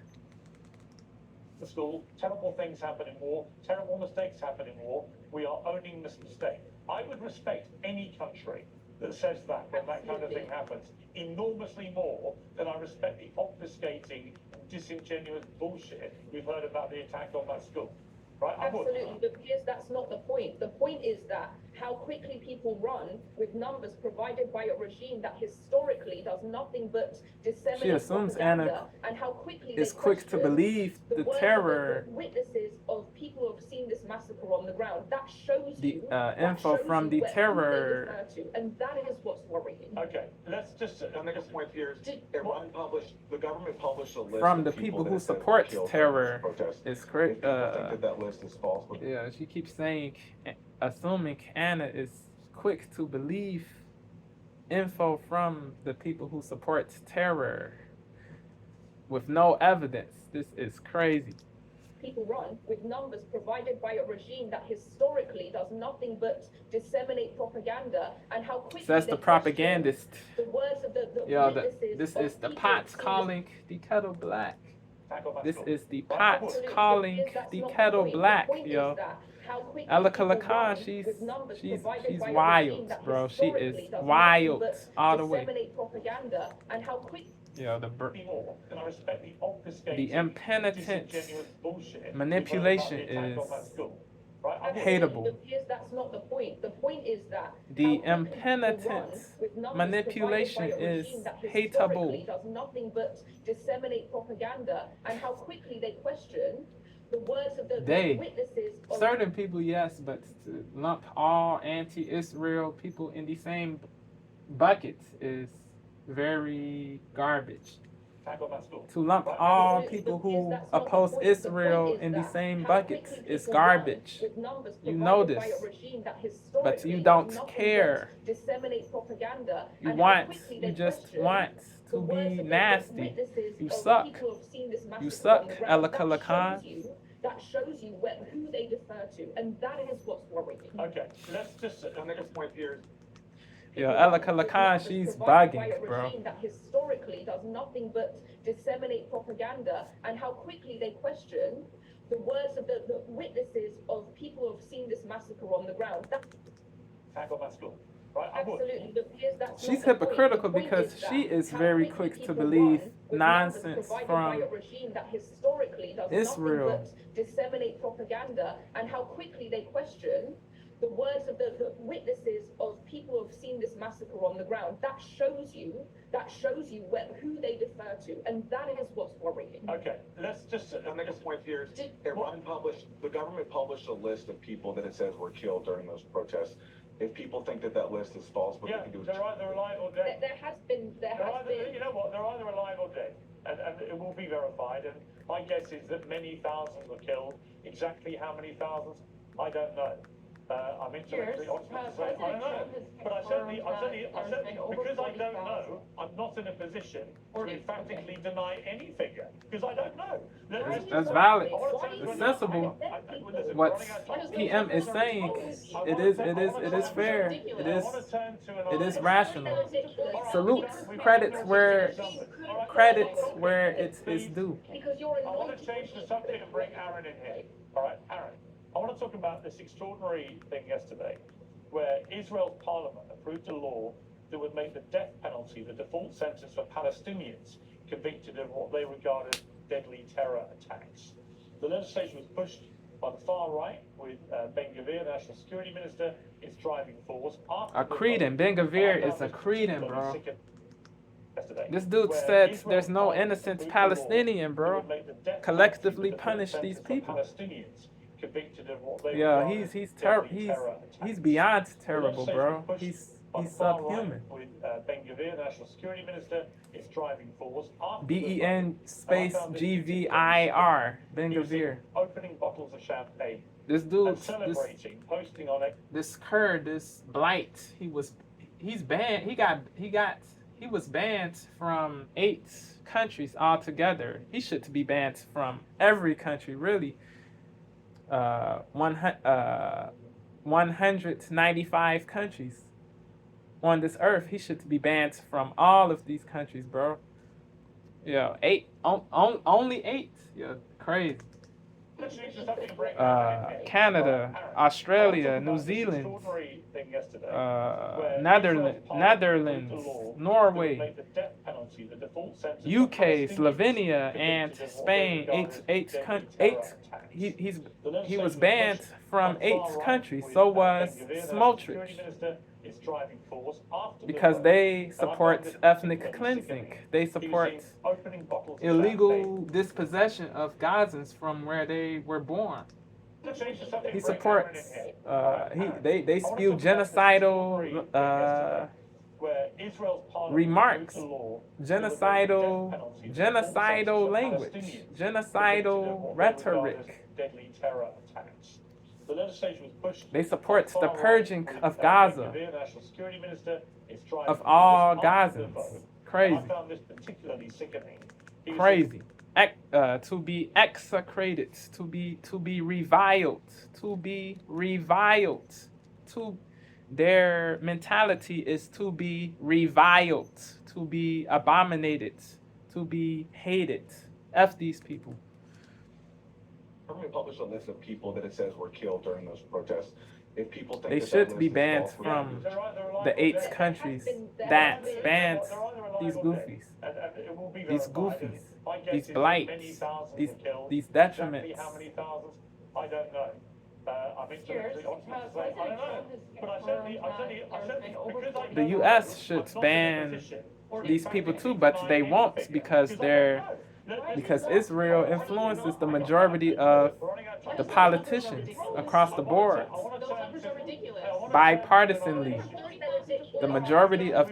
the school. Terrible things happen in war. Terrible mistakes happen in war. We are owning this mistake. I would respect any country that says that when that kind of thing happens enormously more than I respect the obfuscating, disingenuous bullshit we've heard about the attack on that school. Right? Absolutely, but Piers, that's not the point. The point is that how quickly people run with numbers provided by a regime that historically does nothing but disseminate She assumes propaganda, Anna and how quickly is they quick to question believe the words of terror, the witnesses of people who have seen this massacre on the ground. That shows the you that info shows from you the who they terror. refer to, and that is what's worrying. Okay, let's just The next point here is the government published a list From of the people that who it says were support killed during terror this protest. is If correct. people think that list is false, but Yeah, she keeps saying, assuming Anna is quick to believe info from the people who support terror with no evidence. This is crazy. People run with numbers provided by a regime that historically does nothing but disseminate propaganda, and how quickly Says they the question propagandist. the words of the Yo, witnesses this of is the people pots who've seen calling the kettle black. attack on that This school. is the Right? pot Absolutely, calling but that's the not kettle point. black, The point yo. is that how quickly Alaka people Lakan, run she's with numbers she's provided by a regime wild, that bro. She is historically does wild nothing but all the way. disseminate propaganda, and how quickly Yo, More than I respect the obfuscating, the impenitent disingenuous bullshit manipulation we've heard about the attack on that is school. Right? hateable. But Piers, that's not the point. The point is that The how quickly people impenitent run with numbers manipulation provided by a is regime that historically hateable. does nothing but disseminate propaganda, and how quickly they question the words of the They, witnesses of certain people, yes, but to lump all anti-Israel people in the same bucket is very garbage. Attack on that school. To lump Right? all Absolutely, people but Piers, who that's not the oppose point. The point Israel is in the that same how buckets quickly is people garbage. run with numbers You know provided this, by a regime that but you historically don't does nothing care. but disseminate propaganda, You and how want, quickly you they just question want the to words be of the nasty. witnesses You of suck. people who have seen this massacre You on suck, the ground. Alaka Lakan. That shows you who they defer to, and that is what's worrying. Okay, let's just the next point here is Yo, Alaka Lakan, she's bugging, bro. That historically does nothing but disseminate propaganda, and how quickly they question the words of the witnesses of people who have seen this massacre on the ground. attack on that school. Right? I would. Absolutely, but Piers, that's She's not the point. hypocritical The point because is that she is how very quickly quick to people believe run with nonsense numbers provided from by a regime that historically does Israel. nothing but disseminate propaganda, and how quickly they question the words of the witnesses of people who have seen this massacre on the ground. That shows you who they defer to, and that is what's worrying. Okay, let's just the next point here is the government published a list of people that it says were killed during those protests. If people think that list is false, what yeah, they can do is they're either alive or dead. There has been. You know what? They're either alive or dead, and it will be verified. And my guess is that many thousands were killed. Exactly how many thousands, I don't know. I'm intellectually honest to say I don't know. But I certainly, because I don't know, I'm not in a position to emphatically deny any figure because I don't know. That's valid. It's It's sensible. What PM is saying, it is fair. It is rational. Salute. Credit where it's due. Because you're I want to change the subject and bring Aaron in here. All right, Aaron. I want to talk about this extraordinary thing yesterday, where Israel's parliament approved a law that would make the death penalty the default sentence for Palestinians convicted of what they regard as deadly terror attacks. The legislation was pushed by the far right, with Ben-Gvir, the National Security Minister, its driving force. A Cretan. Ben-Gvir is a Cretan, bro. This dude said there's no innocent Palestinian, bro. Collectively punish these people. Yeah, he's beyond terrible, bro. He's subhuman. With Ben-Gvir, the National Security Minister, its driving force. BEN space GVIR. Ben-Gvir. Opening bottles of champagne. This dude, posting on it. This Kurd, this blight, he's banned. He was banned from 8 countries altogether. He should be banned from every country, really. 195 countries on this earth. He should be banned from all of these countries, bro. Yeah, 8. Only 8. Yeah, crazy. Canada, Australia, New Zealand, Netherlands, Norway, UK, Slovenia, and Spain. He was banned from 8 countries. So was Smotrich, because they support ethnic cleansing. They support illegal dispossession of Gazans from where they were born. He supports. They spew genocidal remarks, genocidal language, genocidal rhetoric. They support the purging of Gaza, of all Gazans. Crazy. Crazy. To be execrated, to be reviled, their mentality is to be reviled, to be abominated, to be hated. F these people. We're going to publish a list of people that it says were killed during those protests. If people think they should be banned from the 8 countries that banned these goofies, these blights, these detriments. I don't know. The U.S. should ban these people too, but they won't because Israel influences the majority of the politicians across the board. Bipartisanly, the majority of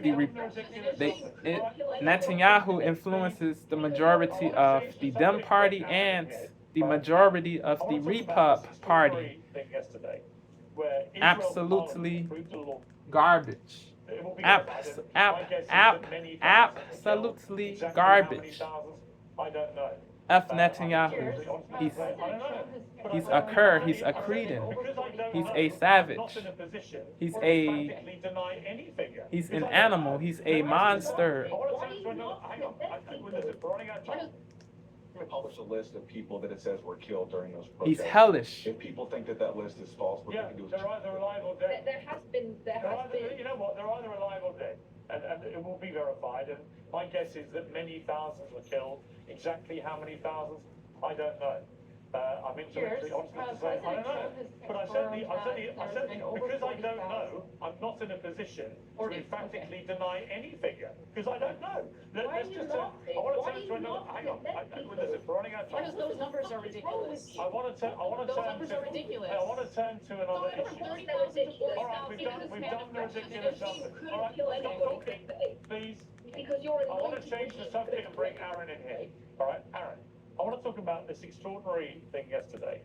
Netanyahu influences the majority of the Dem Party and the majority of the Repub Party. Absolutely garbage. Absolutely garbage. F Netanyahu. He's a cur. He's a cretin. He's a savage. He's an animal. He's a monster. We publish a list of people that it says were killed during those protests. He's hellish. If people think that list is false, what we can do is... They're either alive or dead. There has been. You know what? They're either alive or dead. And it will be verified. And my guess is that many thousands were killed. Exactly how many thousands, I don't know. I'm intellectually honest to say I don't know. But I certainly, because I don't know, I'm not in a position to emphatically deny any figure, because I don't know. Let's just, I want to turn to another, hang on, listen, we're running out of time. Because those numbers are ridiculous. I want to turn to another issue. All right, we've done the ridiculous numbers. All right, stop talking, please. Because you're I want to change the subject and bring Aaron in here. All right, Aaron, I want to talk about this extraordinary thing yesterday,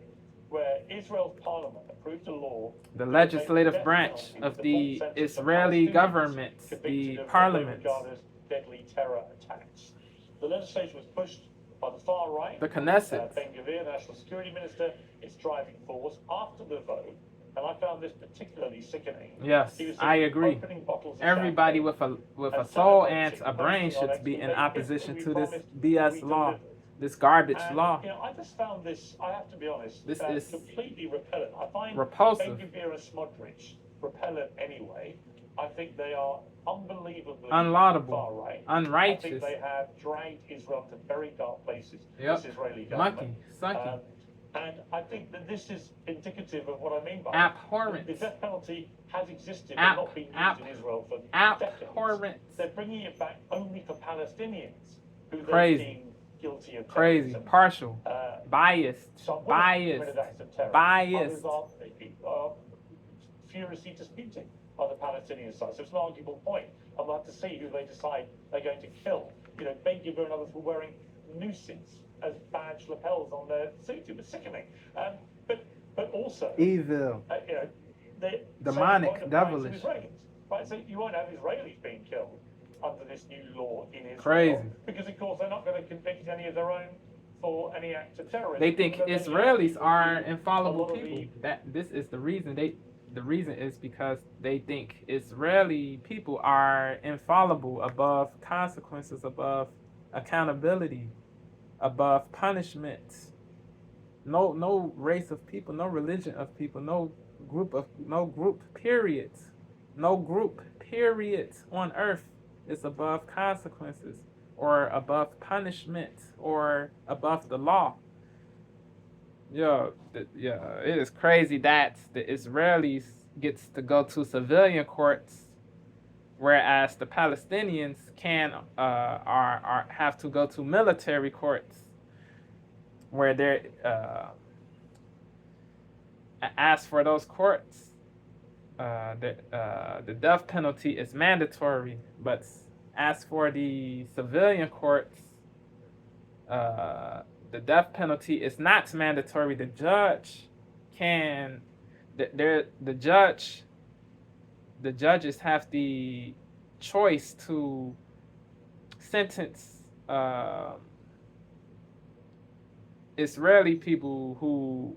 where Israel's parliament approved a law. The legislative branch of the Israeli government, the parliament. Deadly terror attacks. The legislation was pushed by the far right. The Knesset. Ben-Gvir, the national security minister, its driving force after the vote. And I found this particularly sickening. Yes, I agree. Everybody with a soul and a brain should be in opposition to this BS law, this garbage law. You know, I just found this, I have to be honest, this is completely repellent. I find repulsive. Ben-Gvir and Smotrich repellent anyway. I think they are unbelievably unlaudable, far right. unrighteous. I think they have dragged Israel to very dark places. Yep. This Israeli government. Mucky, sucky. And I think that this is indicative of what I mean by abhorrent. The death penalty has existed and not been used in Israel for abhorrent. decades. They're bringing it back only for Palestinians who crazy. They're being guilty of crazy, terrorism. partial, biased, Biased. biased. Others are furiously disputing on the Palestinian side. So it's an arguable point. I'd like to see who they decide they're going to kill. You know, Ben-Gvir and others were wearing nooses as badge lapels on their suits. It was sickening. But also evil, you know, demonic, devilish. Right, so you won't have Israelis being killed under this new law in Israel. Crazy. Because of course they're not going to convict any of their own for any act of terrorism. They think Israelis are infallible people. This is the reason The reason is because they think Israeli people are infallible, above consequences, above accountability, above punishment. no race of people, no religion of people, no group periods, no group periods on earth is above consequences or above punishment or above the law. Yeah, it is crazy that the Israelis gets to go to civilian courts, whereas the Palestinians can are have to go to military courts, where they're as for those courts, the death penalty is mandatory, but as for the civilian courts, the death penalty is not mandatory. The judge can, the judges have the choice to sentence Israeli people who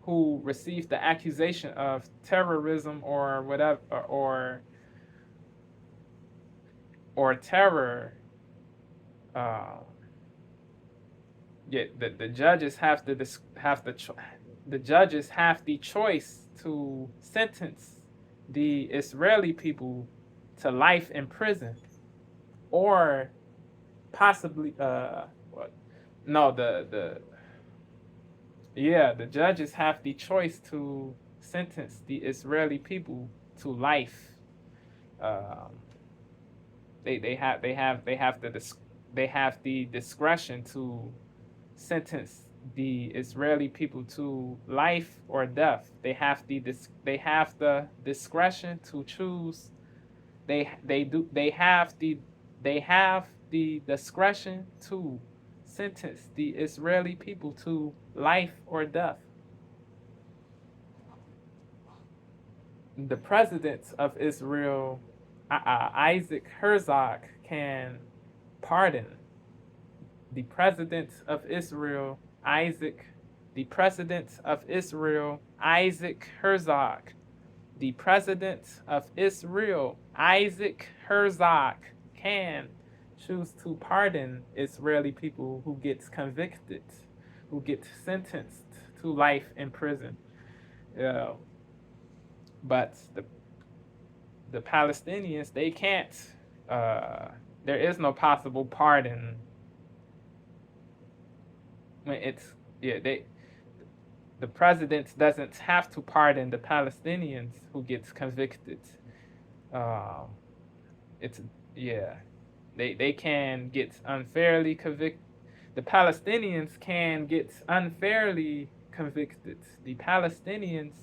who receive the accusation of terrorism or whatever, or terror. The judges have the judges have the choice to sentence the Israeli people to life in prison, or possibly the judges have the choice to sentence the Israeli people to life. They have the discretion to sentence the Israeli people to life or death. They have the discretion to choose. They have the discretion to sentence the Israeli people to life or death. The president of Israel, Isaac Herzog, can pardon. The president of Israel, the president of Israel, Isaac Herzog, the president of Israel, Isaac Herzog, can choose to pardon Israeli people who gets convicted, who get sentenced to life in prison. But the Palestinians, they can't. There is no possible pardon when the president doesn't have to pardon the Palestinians who gets convicted. They can get unfairly convicted. The Palestinians can get unfairly convicted. The Palestinians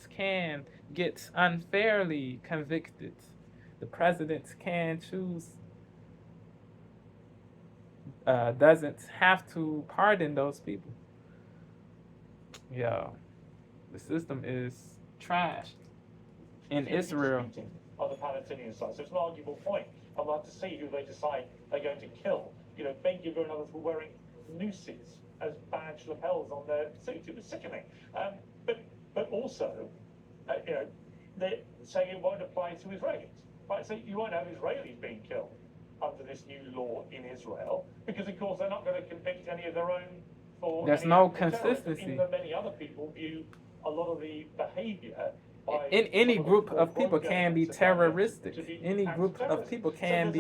can get unfairly convicted. The president can choose, doesn't have to pardon those people. Yeah, the system is trashed in Israel. On the Palestinian side, so it's an arguable point. I'd like to see who they decide they're going to kill. Ben-Gvir and others were wearing nooses as badge lapels on their suits. It was sickening. But also, they're saying it won't apply to Israelis. Right? So you won't have Israelis being killed under this new law in Israel, because of course they're not going to convict any of their own for. There's no consistency. Even though many other people view a lot of the behavior. In any group of people can be terroristic. Any group of people can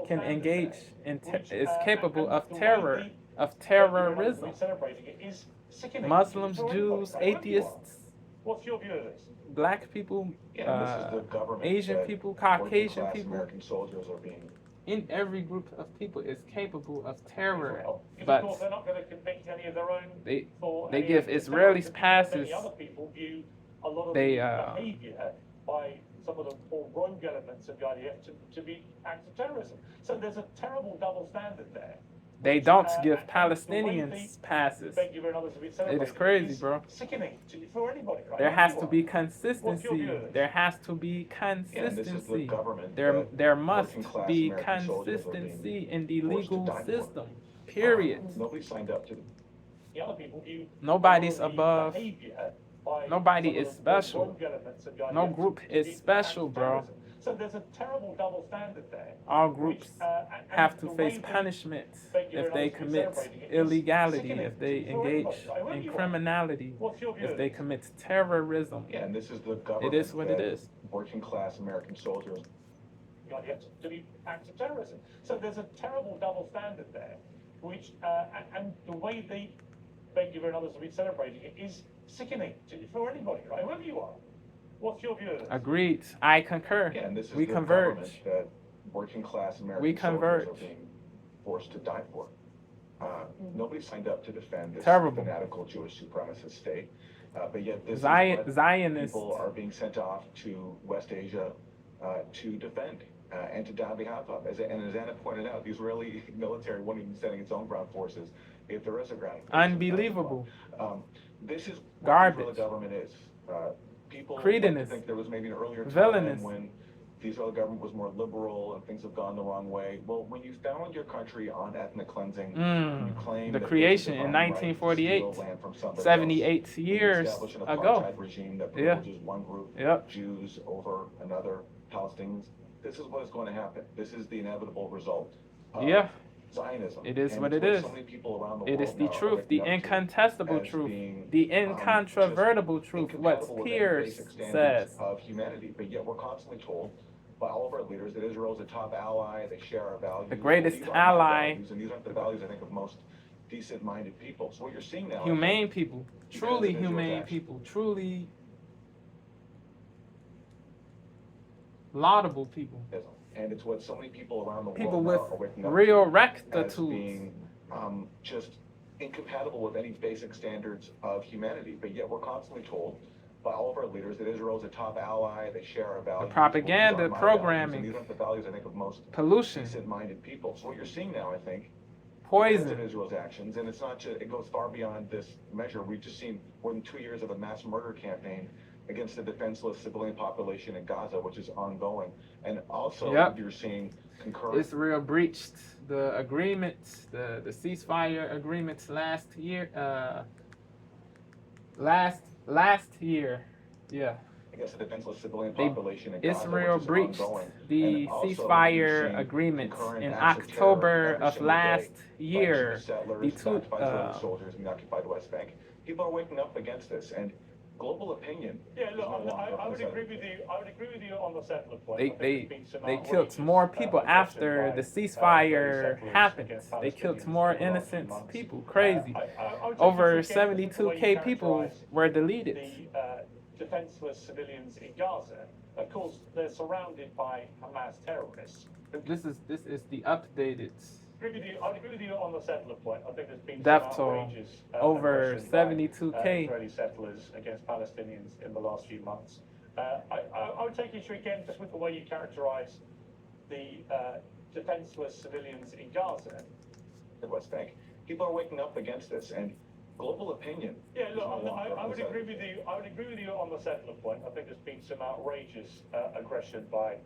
engage in is capable of terrorism. Muslims, Jews, atheists. What's your view of this? Black people, Asian people, Caucasian people. American soldiers are being. In every group of people is capable of terror, but of course they're not going to convict any of their own. They give Israelis passes. Many other people view a lot of the behavior by some of the more rogue elements of the IDF to be acts of terrorism. So there's a terrible double standard there. They don't give Palestinians passes. It is crazy, bro. Sickening for anybody, right? There has to be consistency. There has to be consistency. There must be consistency in the legal system. Period. Nobody signed up to. The other people view. Nobody's above. Nobody is special. No group is special, bro. So there's a terrible double standard there. All groups And have to the face way punishment that you're if they obviously commit celebrating it is illegality, sickening if they for engage anybody, right? Whoever in you are. criminality, What's your view if of they this? commit terrorism. Yeah, and this is the government It is what it that is. working class American soldiers The idea to be acts of terrorism. So there's a terrible double standard there, which and the way they beg you and others have been celebrating it is sickening for anybody, right? Whoever you are. What's your view of this? Agreed. I concur. Yeah, and this is We the converge. government that working class American We soldiers converge. are being forced to die for. Nobody signed up to defend this Terrible. fanatical Jewish supremacist state, but yet this is what Zionists. people are being sent off to West Asia to defend and to die on behalf of. And as Anna pointed out, the Israeli military won't even sending its own ground forces if there is a ground force. Unbelievable. This is what Garbage. the Israeli government is. People like to Cretinous. think there was maybe an earlier time Villainous. when the Israeli government was more liberal and things have gone the wrong way. Well, when you found your country on ethnic cleansing, you claim The that creation there's a in divine right to 1948, steal land from somebody 78 else, years establish an ago. apartheid regime that Yeah. privileges one group, Yep. Jews over another, Palestinians. This is what is going to happen. This is the inevitable result of Yeah. Zionism. It is And what it's it is. So many people around the It world is the now are truth, the waking up to incontestable as truth, being, the just incontrovertible truth, what incompatible with any Pierce basic standards says. of humanity. But yet we're constantly told by all of our leaders that Israel is a top ally, they share our values. The greatest These aren't my ally. values, and these aren't the values, I think, of most decent-minded people. So what you're seeing now, Humane people, because truly of Israel's humane action. people, truly laudable people. and it's what so many people around the People world with now are waking up real to as rectitude. being just incompatible with any basic standards of humanity. But yet we're constantly told by all of our leaders that Israel is a top ally, they share our values. Propaganda, Well, these aren't my programming, values, and these aren't the values, I think, of most pollution, decent-minded people. So what you're seeing now, I think, because of poison. Israel's actions, and it's not just, it goes far beyond this measure. We've just seen more than 2 years of a mass murder campaign against the defenseless civilian population in Gaza, which is ongoing. And also, Yep. you're seeing concurrent. Israel breached the agreements, the ceasefire agreements last year. Last year, yeah. against the defenseless civilian They- population in Gaza, Israel which is breached ongoing. the And also, you're ceasefire seeing agreements concurrent in acts of terror October every of single last day by year. Jewish settlers, The two, backed by Israeli soldiers in the occupied West Bank. People are waking up against this, and global opinion. Yeah, is look, no longer I would represented. agree with you. I would agree with you on the settler point. I think They there's been some killed outrageous, more people aggression after by, the Israeli ceasefire settlers happened. against They killed Palestinians more in the last few innocent months. people. Crazy. I would take Over you to again, the way you 72K people characterize were deleted. the defenseless civilians in Gaza. Of course, they're surrounded by Hamas terrorists. This is the updated I would agree with you on the settler point. I think there's been Death some toll outrageous over aggression by, 72K. Israeli settlers against Palestinians in the last few months. I would take issue again just with the way you characterize the defenseless civilians in Gaza. The West Bank. People are waking up against this, and global opinion. Yeah, is look, no longer I would represented. agree with you. I would agree with you on the settler point. I think there's been some outrageous aggression by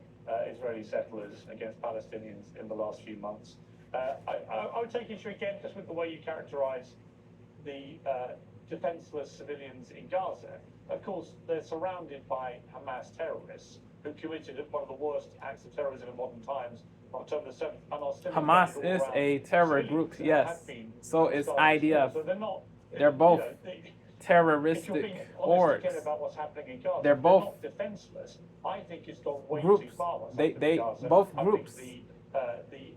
Israeli settlers against Palestinians in the last few months. I would take issue again just with the way you characterize the defenseless civilians in Gaza. Of course, they're surrounded by Hamas terrorists who committed one of the worst acts of terrorism in modern times on October the 7th. And are still Hamas embedded all is around a terror civilians, group, and there yes. have been So is started IDF. So they're not. They're both if you're being terroristic honest hordes. again about what's happening in Gaza, They're both not defenseless. I think it's gone way groups. too far. what's They- happening in they- Gaza. both I think groups the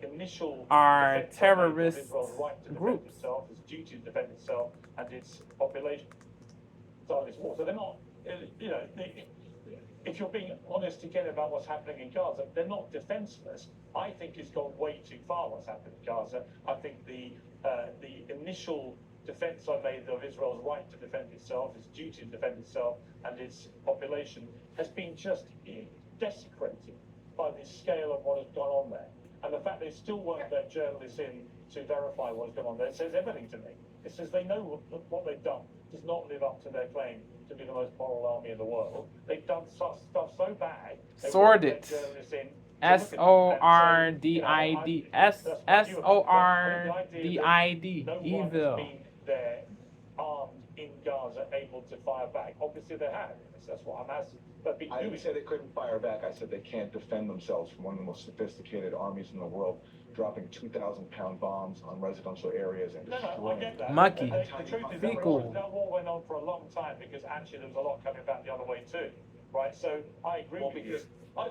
initial are defense of terrorist Israel's right to defend groups. itself, its duty to defend itself and its population. So this war. So they're not. If you're being honest again about what's happening in Gaza, they're not defenseless. I think it's gone way too far what's happened in Gaza. I think the initial defense I made of Israel's right to defend itself, its duty to defend itself and its population has been just desecrated by the scale of what has gone on there. And the fact they still weren't let journalists in to verify what's going on there says everything to me. It says they know what they've done does not live up to their claim to be the most moral army in the world. They've done stuff so bad. They won't let Sordid. journalists in to look at it. SORDID. And so, SORDID. no one has Evil. been there armed in Gaza able to fire back? Obviously they have. That's what I'm asking. But I didn't say they couldn't fire back. I said they can't defend themselves from one of the most sophisticated armies in the world, dropping 2,000-pound bombs on residential areas and No, I destroying. get that. Mucky. The truth is that Fecal. war went on for a long time because actually there was a lot coming back the other way too, right? So I agree with you. I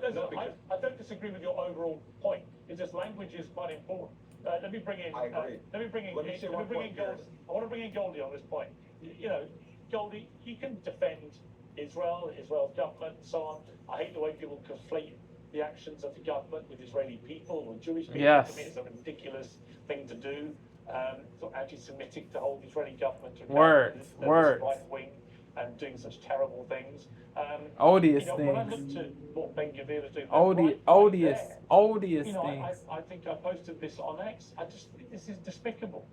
don't disagree with your overall point. It's just language is quite important. Let me bring in. I agree. Let me bring in. Let me say one point here. I want to bring in Goldie on this point. You know, Goldie, you can defend Israel, Israel's government, and so on. I hate the way people conflate the actions of the government with Israeli people or Jewish people. Yes. To me, it's a ridiculous thing to do. Sort of anti-Semitic to hold the Israeli government to account Words, that words. it's right wing and doing such terrible things. Odious When I things. looked at what Ben-Gvir was doing, Odious, there, odious you know, things. I think I posted this on X. I just think this is despicable.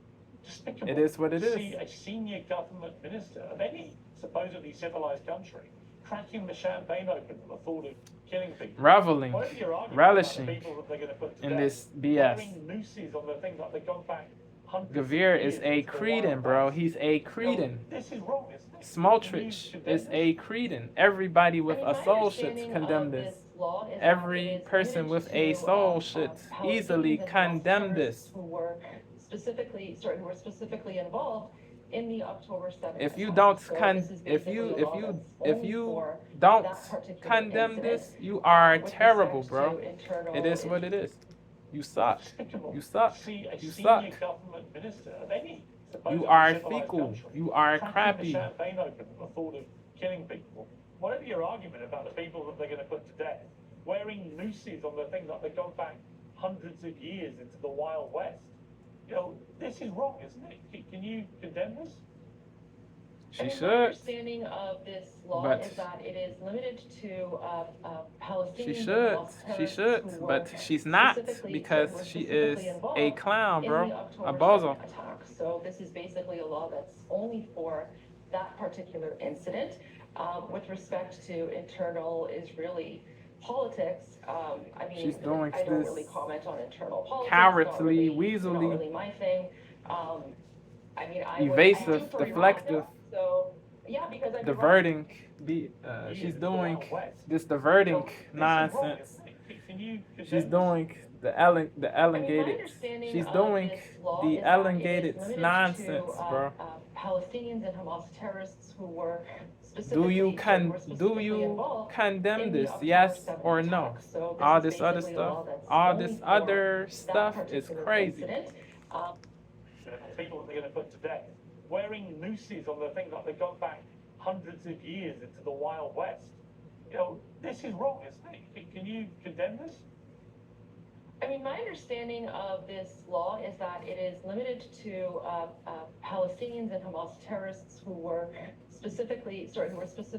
Despicable. It is what it is. See a senior government minister of any supposedly civilized country cracking the champagne open at the thought of killing people. Reveling, Whatever your argument relishing about the people that they're going to put to in death, this BS. wearing nooses on the things like they've gone back hundreds of Gavir years is a into the Cretan, Wild bro. West. He's a Cretan. This is wrong, isn't it? Smotrich is a Cretan. Everybody with I mean, a my soul should understanding condemn of this. law is that it Every is person limited with a to, soul should easily Palestinians and condemn Hamas this. terrorists who were specifically involved in the October 7th If you attack. don't So con- this is if basically you a if law you that's if only you for don't that particular condemn incident. this, you are With terrible, respect bro. to internal It is what it is. You suck. Despicable. You suck. See a You senior suck. government minister of any You supposedly are civilized fecal. country You are cracking crappy. the champagne open at the thought of killing people. Whatever your argument about the people that they're going to put to death, wearing nooses on the things that they've gone back hundreds of years into the Wild West. You know, this is wrong, isn't it? Can you condemn this? She I mean, my should. understanding of this law But- is that it is limited to Palestinians. She and should. Hamas She terrorists should. who were But she's not specifically- because who were she is specifically a involved clown, in bro. the A October bozo. 7th attack. So this is basically a law that's only for that particular incident. With respect to internal Israeli politics, I mean, She's doing I don't this really comment on internal politics. cowardly, not weaselly, really my thing. I mean, I evasive, would, I do for Iran, deflective, So yeah, because I mean, diverting. She's doing this diverting This is wrong, nonsense. isn't it? Can you condemn She's this? doing the I mean, my elongated. understanding She's of doing this law the is that it is elongated limited nonsense, to, bro. Palestinians and Hamas terrorists who were Do specifically you involved condemn in the this? October Yes 7th or no? attack. So All is this other basically a law stuff, that's all only this for other that stuff is particular crazy. incident. People that they're going to put to death, wearing nooses on the things like they've gone back hundreds of years into the Wild West. You know, this is wrong, isn't it? Can you condemn this? I mean, my understanding of this law is that it is limited to Palestinians and Hamas terrorists who were specifically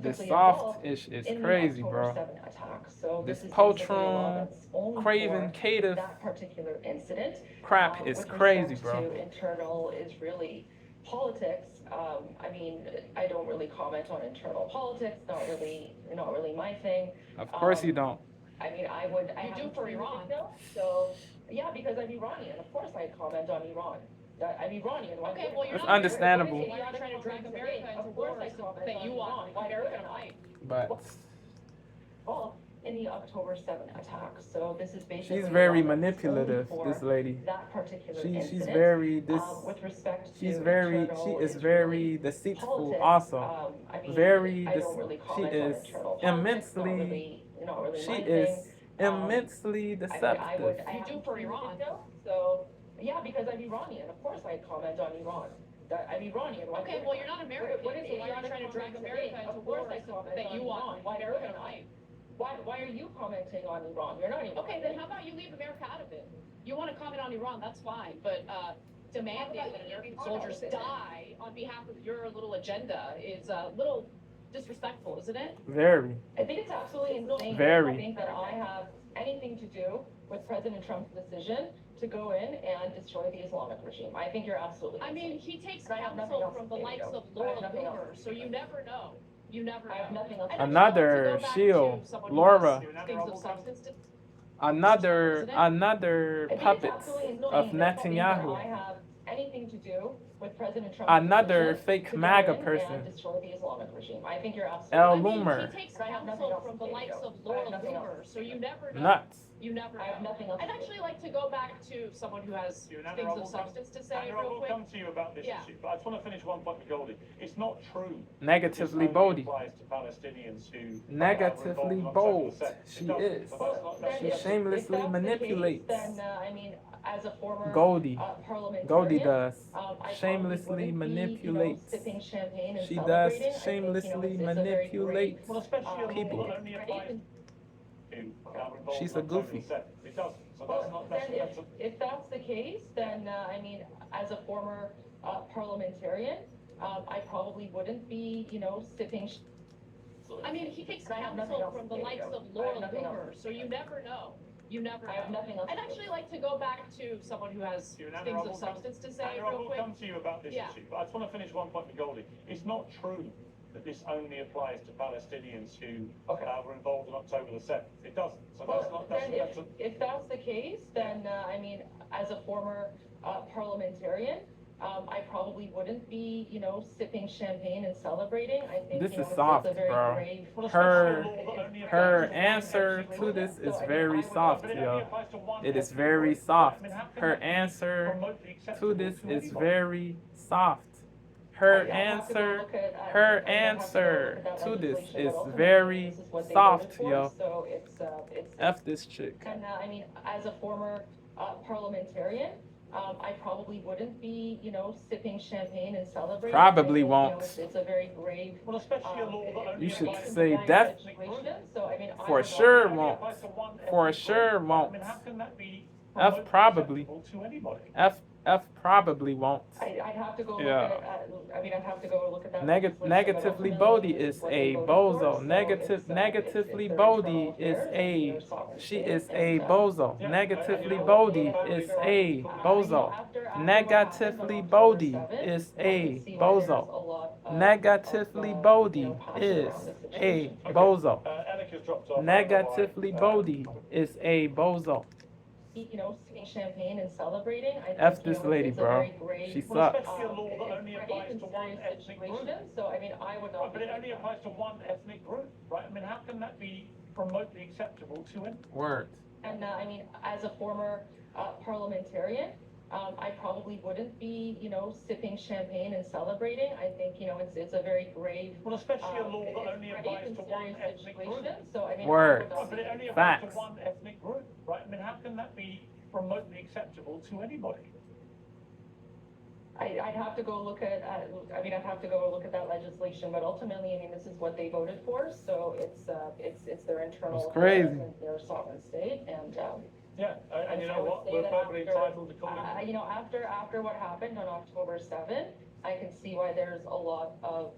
This involved soft-ish is in crazy, the bro. October 7th attack. So This is basically a law poltron, that's only craven, for cative that particular incident. crap is With crazy, respect bro. to internal Israeli politics, I mean, I don't really comment on internal politics. Not really my thing. Of course you don't. I mean, I would. I You do haven't for seen Iran. it, though, so yeah, because I'm Iranian. Of course, I'd comment on Iran. I'm Iranian. Why Okay, would- well, you're It's not understandable. You're not trying to drag America into Of course wars I comment that on you Iran. want. Why America wouldn't I? might. But Well, in the October 7th attack. So this is basically. she's a very law that's manipulative, only this for lady. That particular She's incident. very With respect to she's very internal she is Israeli very deceitful politics, also. I mean, Very I don't really she comment on is internal politics. Not immensely really she my is thing. immensely I deceptive. You do for Iran. So, yeah, because I'm Iranian. Of course I'd comment on Iran. I'm Iranian. Why Okay, wouldn't well, I? you're not American, What is so it? why are you trying to drag America into Of course wars I comment that on you Iran. want? Why America wouldn't I? might. Why are you commenting on Iran? You're not Iranian. Okay, then how about you leave America out of it? You want to comment on Iran, that's fine, but demanding How about that you American leave soldiers Iran out of die on behalf of your little agenda is a little disrespectful, isn't it? Very. I think it's absolutely insane. Very. I think that I have anything to do with President Trump's decision to go in and destroy the Islamic regime. I think you're absolutely I insane. mean, he takes But I have nothing counsel else from to the say, likes Joe. of I have Laura nothing else Loomer, to so say. you never know. You never know. I have nothing else to And say. actually, Another to go back shield, to someone who Laura. has things of substance to- Another I think it's puppet absolutely insane of that Netanyahu. I have anything to do with President Trump. Another fake to go MAGA in person. and destroy the Islamic regime. I think you're absolutely. El I mean, Loomer. he takes I have nothing counsel else from to the say, likes though. of I have Laura nothing else Loomer, to so say. you never know. Nuts. You never I have know. nothing else I'd to say. actually like to go back to someone who has You, Anna, things I of will substance to say Anna, I real will quick. come to you about this Yeah. issue, but I just want to finish one point with Goldie. It's not true. Negatively This only Boldie. applies to Palestinians who Negatively were involved in bold. October the 7th. She It doesn't. is. So that's not She If shamelessly that's the manipulates. Case, then I mean, as a former Goldie. parliamentarian, Goldie does. I Shamelessly probably wouldn't manipulates. be, sipping champagne and She does celebrating. I think, shamelessly it's a very manipulate brave, Well, especially a people. law that only applies to were involved She's in a October goofy. the 7th. It doesn't. So that's Well, not. then That's if that's the case, then I mean, as a former parliamentarian, I probably wouldn't be, sipping. I mean, he takes I have nothing counsel else from to the say, likes though. of I have Laura nothing else Loomer, to so say. you never know. You never know. I have nothing else I'd to actually say. like to go back to someone who has You, Anna, I things will of substance to say Anna, I real will quick. come to you about this Yeah. issue, but I just want to finish one point with Goldie. It's not true that this only applies to Palestinians who were involved in October the 7th. It doesn't. So that's Well, not. then if that's the case, then I mean, as a former parliamentarian, I probably wouldn't be, sipping champagne and celebrating. I think This is it's soft, a very bro. brave. Her answer to this is very soft, yo. It is very soft. Her answer to this is very soft. Her answer to this is very soft, yo. So it's F this chick. And I mean, as a former parliamentarian, I probably wouldn't be, sipping champagne and celebrating. Probably I think, won't. It's a very brave. Well, especially a law that only You should applies to say one def- ethnic group. So I mean, I For would sure not- won't. Applies to one ethnic For group. sure I won't. mean, how can that be F probably. acceptable to anybody? F probably won't. I'd have to go look Yeah. at it. I mean, I'd have to go look at that. Negatively Boldie is a bozo. Negatively Boldie is a. She is a bozo. Negatively Boldie is a bozo. Negatively Boldie is a bozo. Negatively Boldie is a bozo. Annika's dropped off. Negatively Boldie is a bozo. Sipping champagne and celebrating. I think, F this lady, it's a bro. very brave, She Well, sucks. especially a law that only brave applies and to one serious ethnic group. situation. So I mean, I would not. Right, but it only applies to one ethnic group, right? I mean, how can that be remotely acceptable to anyone? Word. And I mean, as a former parliamentarian, I probably wouldn't be, sipping champagne and celebrating. I think, it's a very brave. Well, especially a law that only brave applies and to one serious ethnic group. situation. So I mean, Word. I would Right, not but it only applies Facts. to one ethnic group, right? I mean, how can that be remotely acceptable to anybody? I'd have to go look at, I'd have to go look at that legislation, but ultimately, I mean, this is what they voted for, so it's their internal. It's crazy. affairs and their sovereign state, and, Yeah, and you I know would what? say We're that perfectly after- entitled to call it. after what happened on October 7th, I can see why there's a lot of,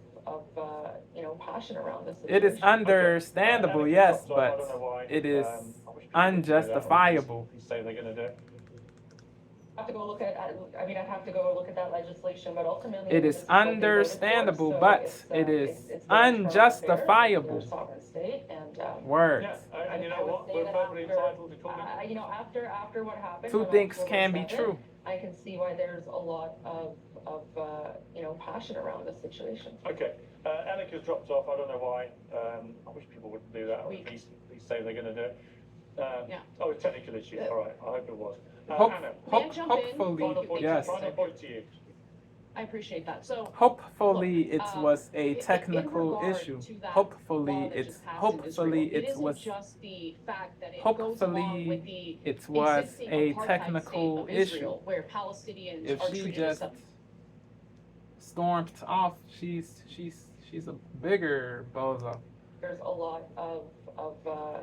passion around this. It is situation. understandable, Annika's yes, dropped off. I but don't know why. it is I wish people would do that. unjustifiable. They say they're going to do it. I have to go look at, I'd have to go look at that legislation, but ultimately. It this is what they voted for, understandable, so but it's, it is it's their internal affairs, unjustifiable. their sovereign state, and, Words. Yeah, and you I know would what? say We're that perfectly after- entitled to call it. after what happened. Two on things October can be 7th, true. I can see why there's a lot of, passion around this situation. Okay, Annika's dropped off. I don't know why. I wish people wouldn't do that. Or at least say they're going to do it. Yeah. Oh, it's technical issue. All right. I hope it was. Hope, Anna, May I jump in? final hopefully, point. yes. Final point to you. I appreciate that. So, Hopefully it Look, was a in technical regard issue. to that Hopefully law that it's just passed in hopefully Israel, it isn't was just the fact that it goes along with the it was existing a apartheid technical state of issue. Israel, where Palestinians If are she treated just as stormed off, she's a bigger bozo. There's a lot of,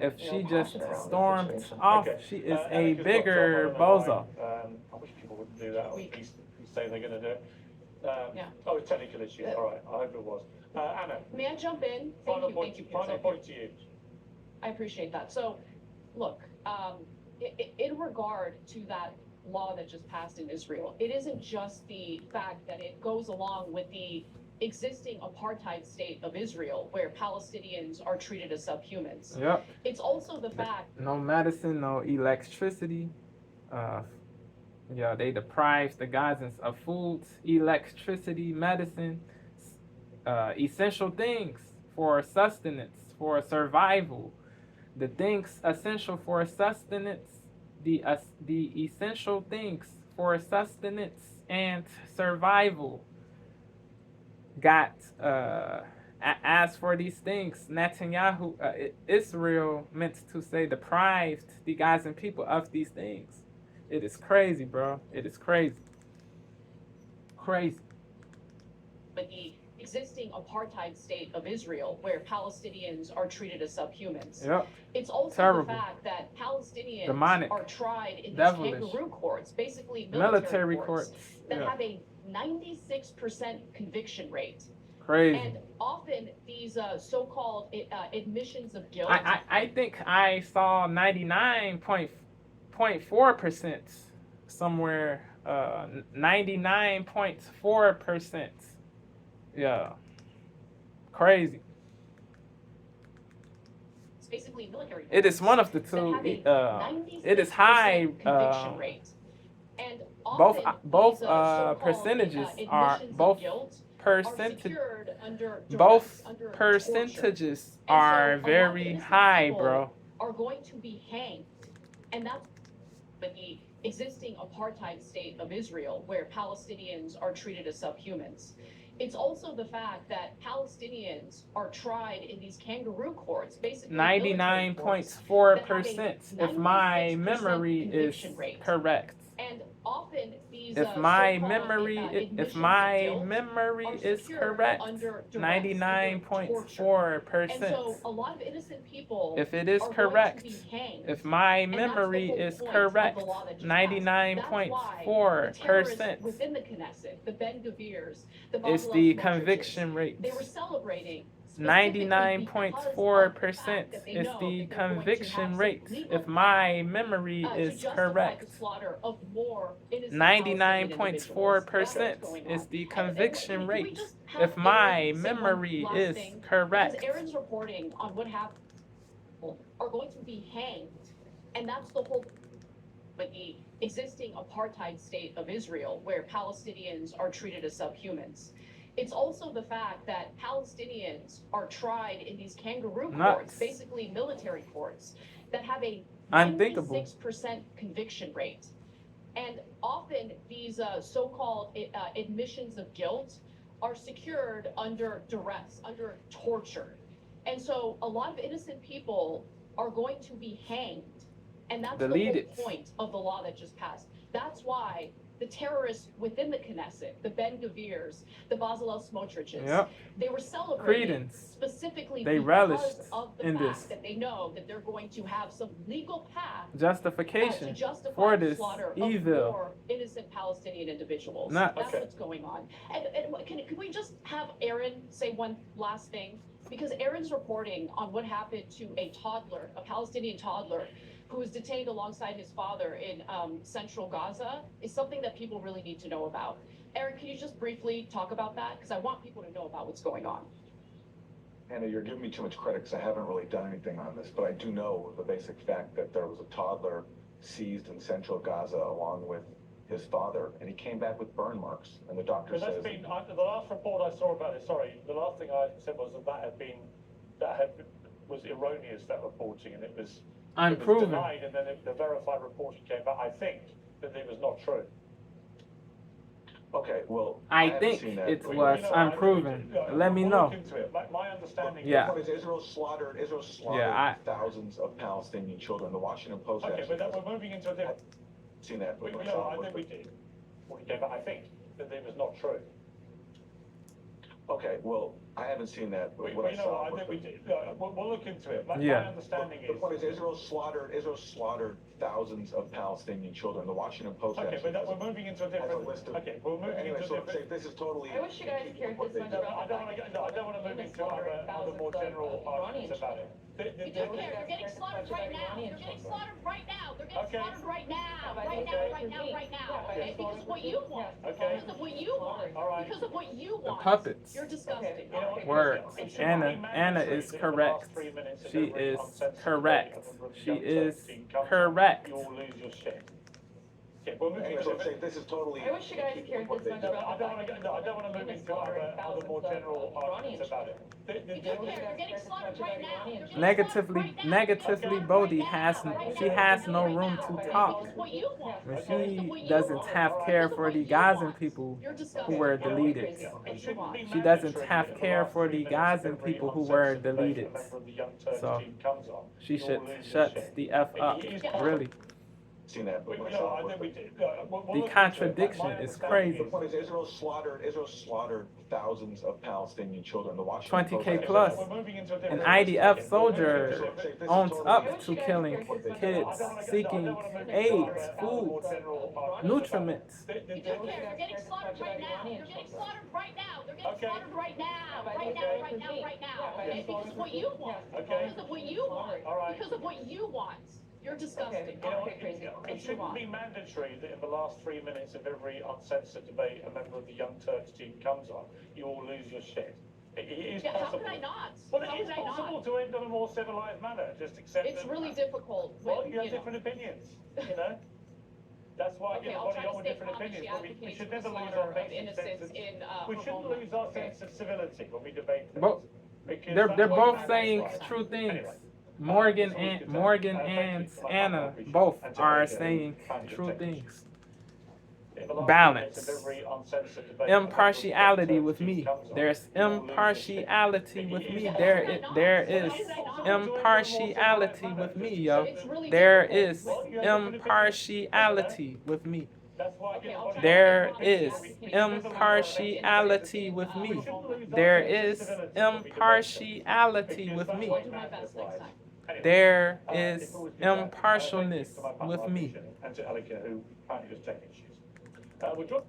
If she just passion around this stormed situation. off, Okay. she is a Annika's dropped bigger off. I don't know bozo. why. I wish people wouldn't do that. Or at least say they're going to do it. Yeah. Oh, it's technical issue. All right. I hope it was. Anna, May I jump in? final Thank you, point. Final point to you. I appreciate that. So, look, in regard to that law that just passed in Israel, it isn't just the fact that it goes along with the existing apartheid state of Israel, where Palestinians are treated as subhumans. Yep. It's also the fact No medicine, no electricity, Yeah, they deprived the Gazans of food, electricity, medicine, essential things for sustenance, for survival. The things essential for sustenance, the essential things for sustenance and survival got as for these things, Netanyahu, Israel meant to say deprived the Gazan people of these things. It is crazy, bro. It is crazy. Crazy. But the existing apartheid state of Israel, where Palestinians are treated as subhumans. Yep. It's also Terrible. the fact that Palestinians Demonic. are tried in these Devilish. kangaroo courts, basically Military courts, courts. that Yeah. have a 96% conviction rate. Crazy. And often these so-called admissions of guilt. I think I saw 99.4% somewhere. 99.4%. Yeah. Crazy. It's basically military. It is one of the two. It is high. Conviction rate. And Both often both these, so-called, percentages admissions are of both guilt percentage. secured under duress, Both under percentages torture. are And so a lot of very innocent high, people bro. are going to be hanged. And that's the existing apartheid state of Israel, where Palestinians are treated as subhumans. It's also the fact that Palestinians are tried in these kangaroo courts, basically 99.4%, if my memory is correct. And often these If my so-called, memory admissions if of my guilt memory are is secured correct, under duress, under torture. 99.4%. And so a lot of innocent people If it is are correct, going to be hanged. if my And that's the memory whole is point of correct, the law that just passed. 99.4% Within the Knesset, the Ben Gavirs, the is the conviction rate. They were celebrating 99.4% is the conviction rate. If my memory is correct, 99.4% is the conviction rate. If my memory is correct. Because Aaron's reporting on what happened are going to be hanged, and that's the whole. But the existing apartheid state of Israel, where Palestinians are treated as subhumans. It's also the fact that Palestinians are tried in these kangaroo courts, basically military courts, that have a 96% conviction rate. And often these so-called admissions of guilt are secured under duress, under torture. And so a lot of innocent people are going to be hanged. And that's the whole point of the law that just passed. That's why the terrorists within the Knesset, the Ben Gavirs, the Bezalel Smotriches, they were celebrating specifically because of the fact that they know that they're going to have some legal path justification to justify for the this slaughter evil. of more innocent Palestinian individuals. That's what's going on. And can we just have Aaron say one last thing? Because Aaron's reporting on what happened to a toddler, a Palestinian toddler, who was detained alongside his father in central Gaza, is something that people really need to know about. Aaron, can you just briefly talk about that? Because I want people to know about what's going on. Anna, you're giving me too much credit because I haven't really done anything on this, but I do know the basic fact that there was a toddler seized in central Gaza along with his father, and he came back with burn marks, and the doctor says... the last report I saw about it, the last thing I said was that was erroneous, that reporting, and it was unproven. Denied, and then the verified report came back. I think that it was not true. Okay, well, I think it was unproven. Let me know. My understanding. Yeah. Is Israel slaughtered thousands of Palestinian children. The Washington Post. Okay, but we're moving into a different. Seen that? I think we did. Okay, but I think that it was not true. Okay, well, I haven't seen that. I think we did. We'll look into it. My understanding is. The point is, Israel slaughtered thousands of Palestinian children. The Washington Post. Okay, but we're moving into a different. Okay, we're moving into a different. This is totally. I wish you guys cared this much about. I don't want to move into other more general arguments about it. You don't care. They're getting slaughtered right now. They're getting slaughtered right now. They're getting slaughtered right now. Right now. Okay? Because of what you want. Okay. Because of what you want. All right. Because of what you want. The puppets. You're disgusting. Words. Anna is correct. She is correct. She is correct. You'll lose your shit. Yeah, we're moving So into I'm saying this is totally. I wish you guys cared this much No, about the I don't want to move into other more general arguments about it. You don't care, they're getting slaughtered right now. They're getting Negatively, slaughtered right now. negatively, Boldie has she has no room to talk. Because of what you want. When Because of she what you doesn't want. have care for the Gazan people You're who disgusting. were deleted. It shouldn't be She doesn't mandatory have that in the care last for 3 the minutes Gazan every people who were uncensored debate deleted. a member of the Young Turks So team comes on, she you all should lose your shut shit. the F up. It is Really. Seen that We, with no, I myself. think we did. The contradiction is crazy. The point is, Israel slaughtered thousands of Palestinian children. The Washington 20K Post- plus. We're moving into a An different IDF space. soldier We're moving into- owns up to killing kids, seeking aid, food, nutriments. You don't care, they're getting slaughtered right now. They're getting slaughtered right now. They're getting Okay. slaughtered right now. Right now, right now, right now. Okay, because of what you want. Okay. Because of what you want. All right. Because of what you want. You're disgusting. You know, Okay, crazy. it shouldn't be mandatory that in the last 3 minutes of every uncensored debate, a member of the Young Turks team comes on, you all lose your shit. It is Yeah, how possible. could I not? Well, How it is could I possible not? to end on a more civilized manner. Just accept It's that- really difficult Well, when, you have you know. different opinions, you know? That's why I Okay, get I'll everybody try on to with stay different calm as she opinions, but we advocates should for the never lose slaughter our of basic innocents sense of... in We her shouldn't homeland. lose our sense of civility when we debate things. But because they're that's what both matters, saying right? true things. Anyway. Morgan and Anna both are saying true things. In the last Balance. 3 minutes of every uncensored debate, Impartiality with a member of the me. Young Turks team There's comes on, you all lose your shit. impartiality with me. It There is is impartiality with me, yo. It's really There difficult. is impartiality with me. That's why I get everybody There on is impartiality with me. There is impartiality with me. I'll do my best next time. There is impartialness with me. And to Alika, who apparently was taking issues. We're talking-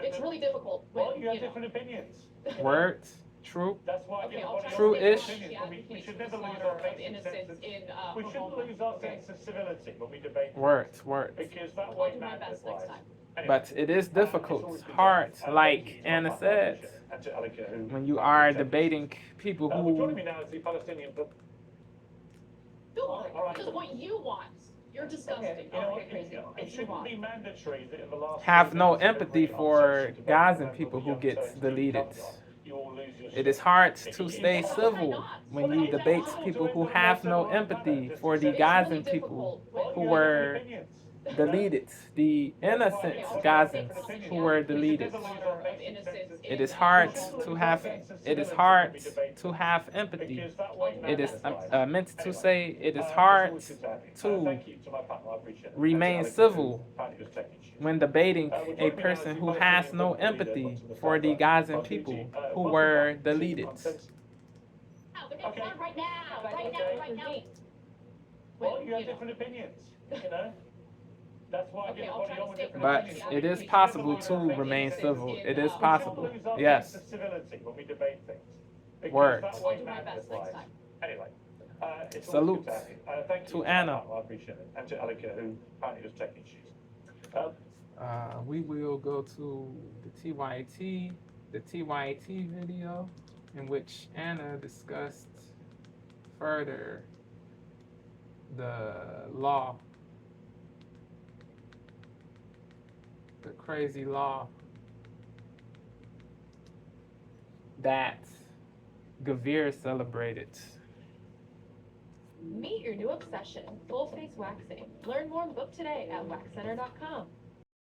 It's really difficult Well, when, you have you know. different opinions. Words, true. That's why I Okay, get I'll everybody try on to True-ish. different stay opinions, but we should never lose slaughter our of basic sense innocents of... in We her shouldn't homeland. lose our Okay. sense of civility when we debate. Words. Because that I'll way do my matters best next lives. time. Anyway, But it is it's difficult, always good hard, to- like thank you to Anna my said, partner, and to Alika, who when you apparently are was taking debating people issues. Joining who me now is the Palestinian... Don't All worry, right. because of what you want. You're disgusting. You know, Okay, crazy. it shouldn't be mandatory that in the last... have 3 no minutes of empathy every for uncensored debate, a Gazan member of people the who Young gets Turks team deleted. comes on, you all lose your It shit. is hard to stay civil when you Well, debate it's people who possible to have end no on a more empathy civilized for the manner. It's really Gazan people difficult when, who You have were different opinions. deleted, the innocent Gazans who were deleted. It is hard to have empathy. Because that way It is matters. meant to say it is hard to Thank you to my partner, I appreciate it. remain And to Alika, civil who apparently was taking issues. when debating a person who has no empathy for the Gazan people who were deleted. Now, they're getting Okay. slaughtered right now. Right now, right now. Well, When, you have you know. different opinions, you know? That's why I Okay, get I'll everybody try on to with stay different But opinions. it is We should possible never to lose our remain sense civil. in, It is we We possible. shouldn't lose our Yes. sense of civility when we debate things. Because Word. that I'll way do my matters best next lives. time. Anyway, it's always Salute good to have you. Thank you to my Anna. partner, I appreciate it. And to Alika, who apparently was taking issues. We will go to the TYT video in which Anna discussed further the law, the crazy law that Gavir celebrated. Meet your new obsession, full face waxing. Learn more and book today at waxcenter.com.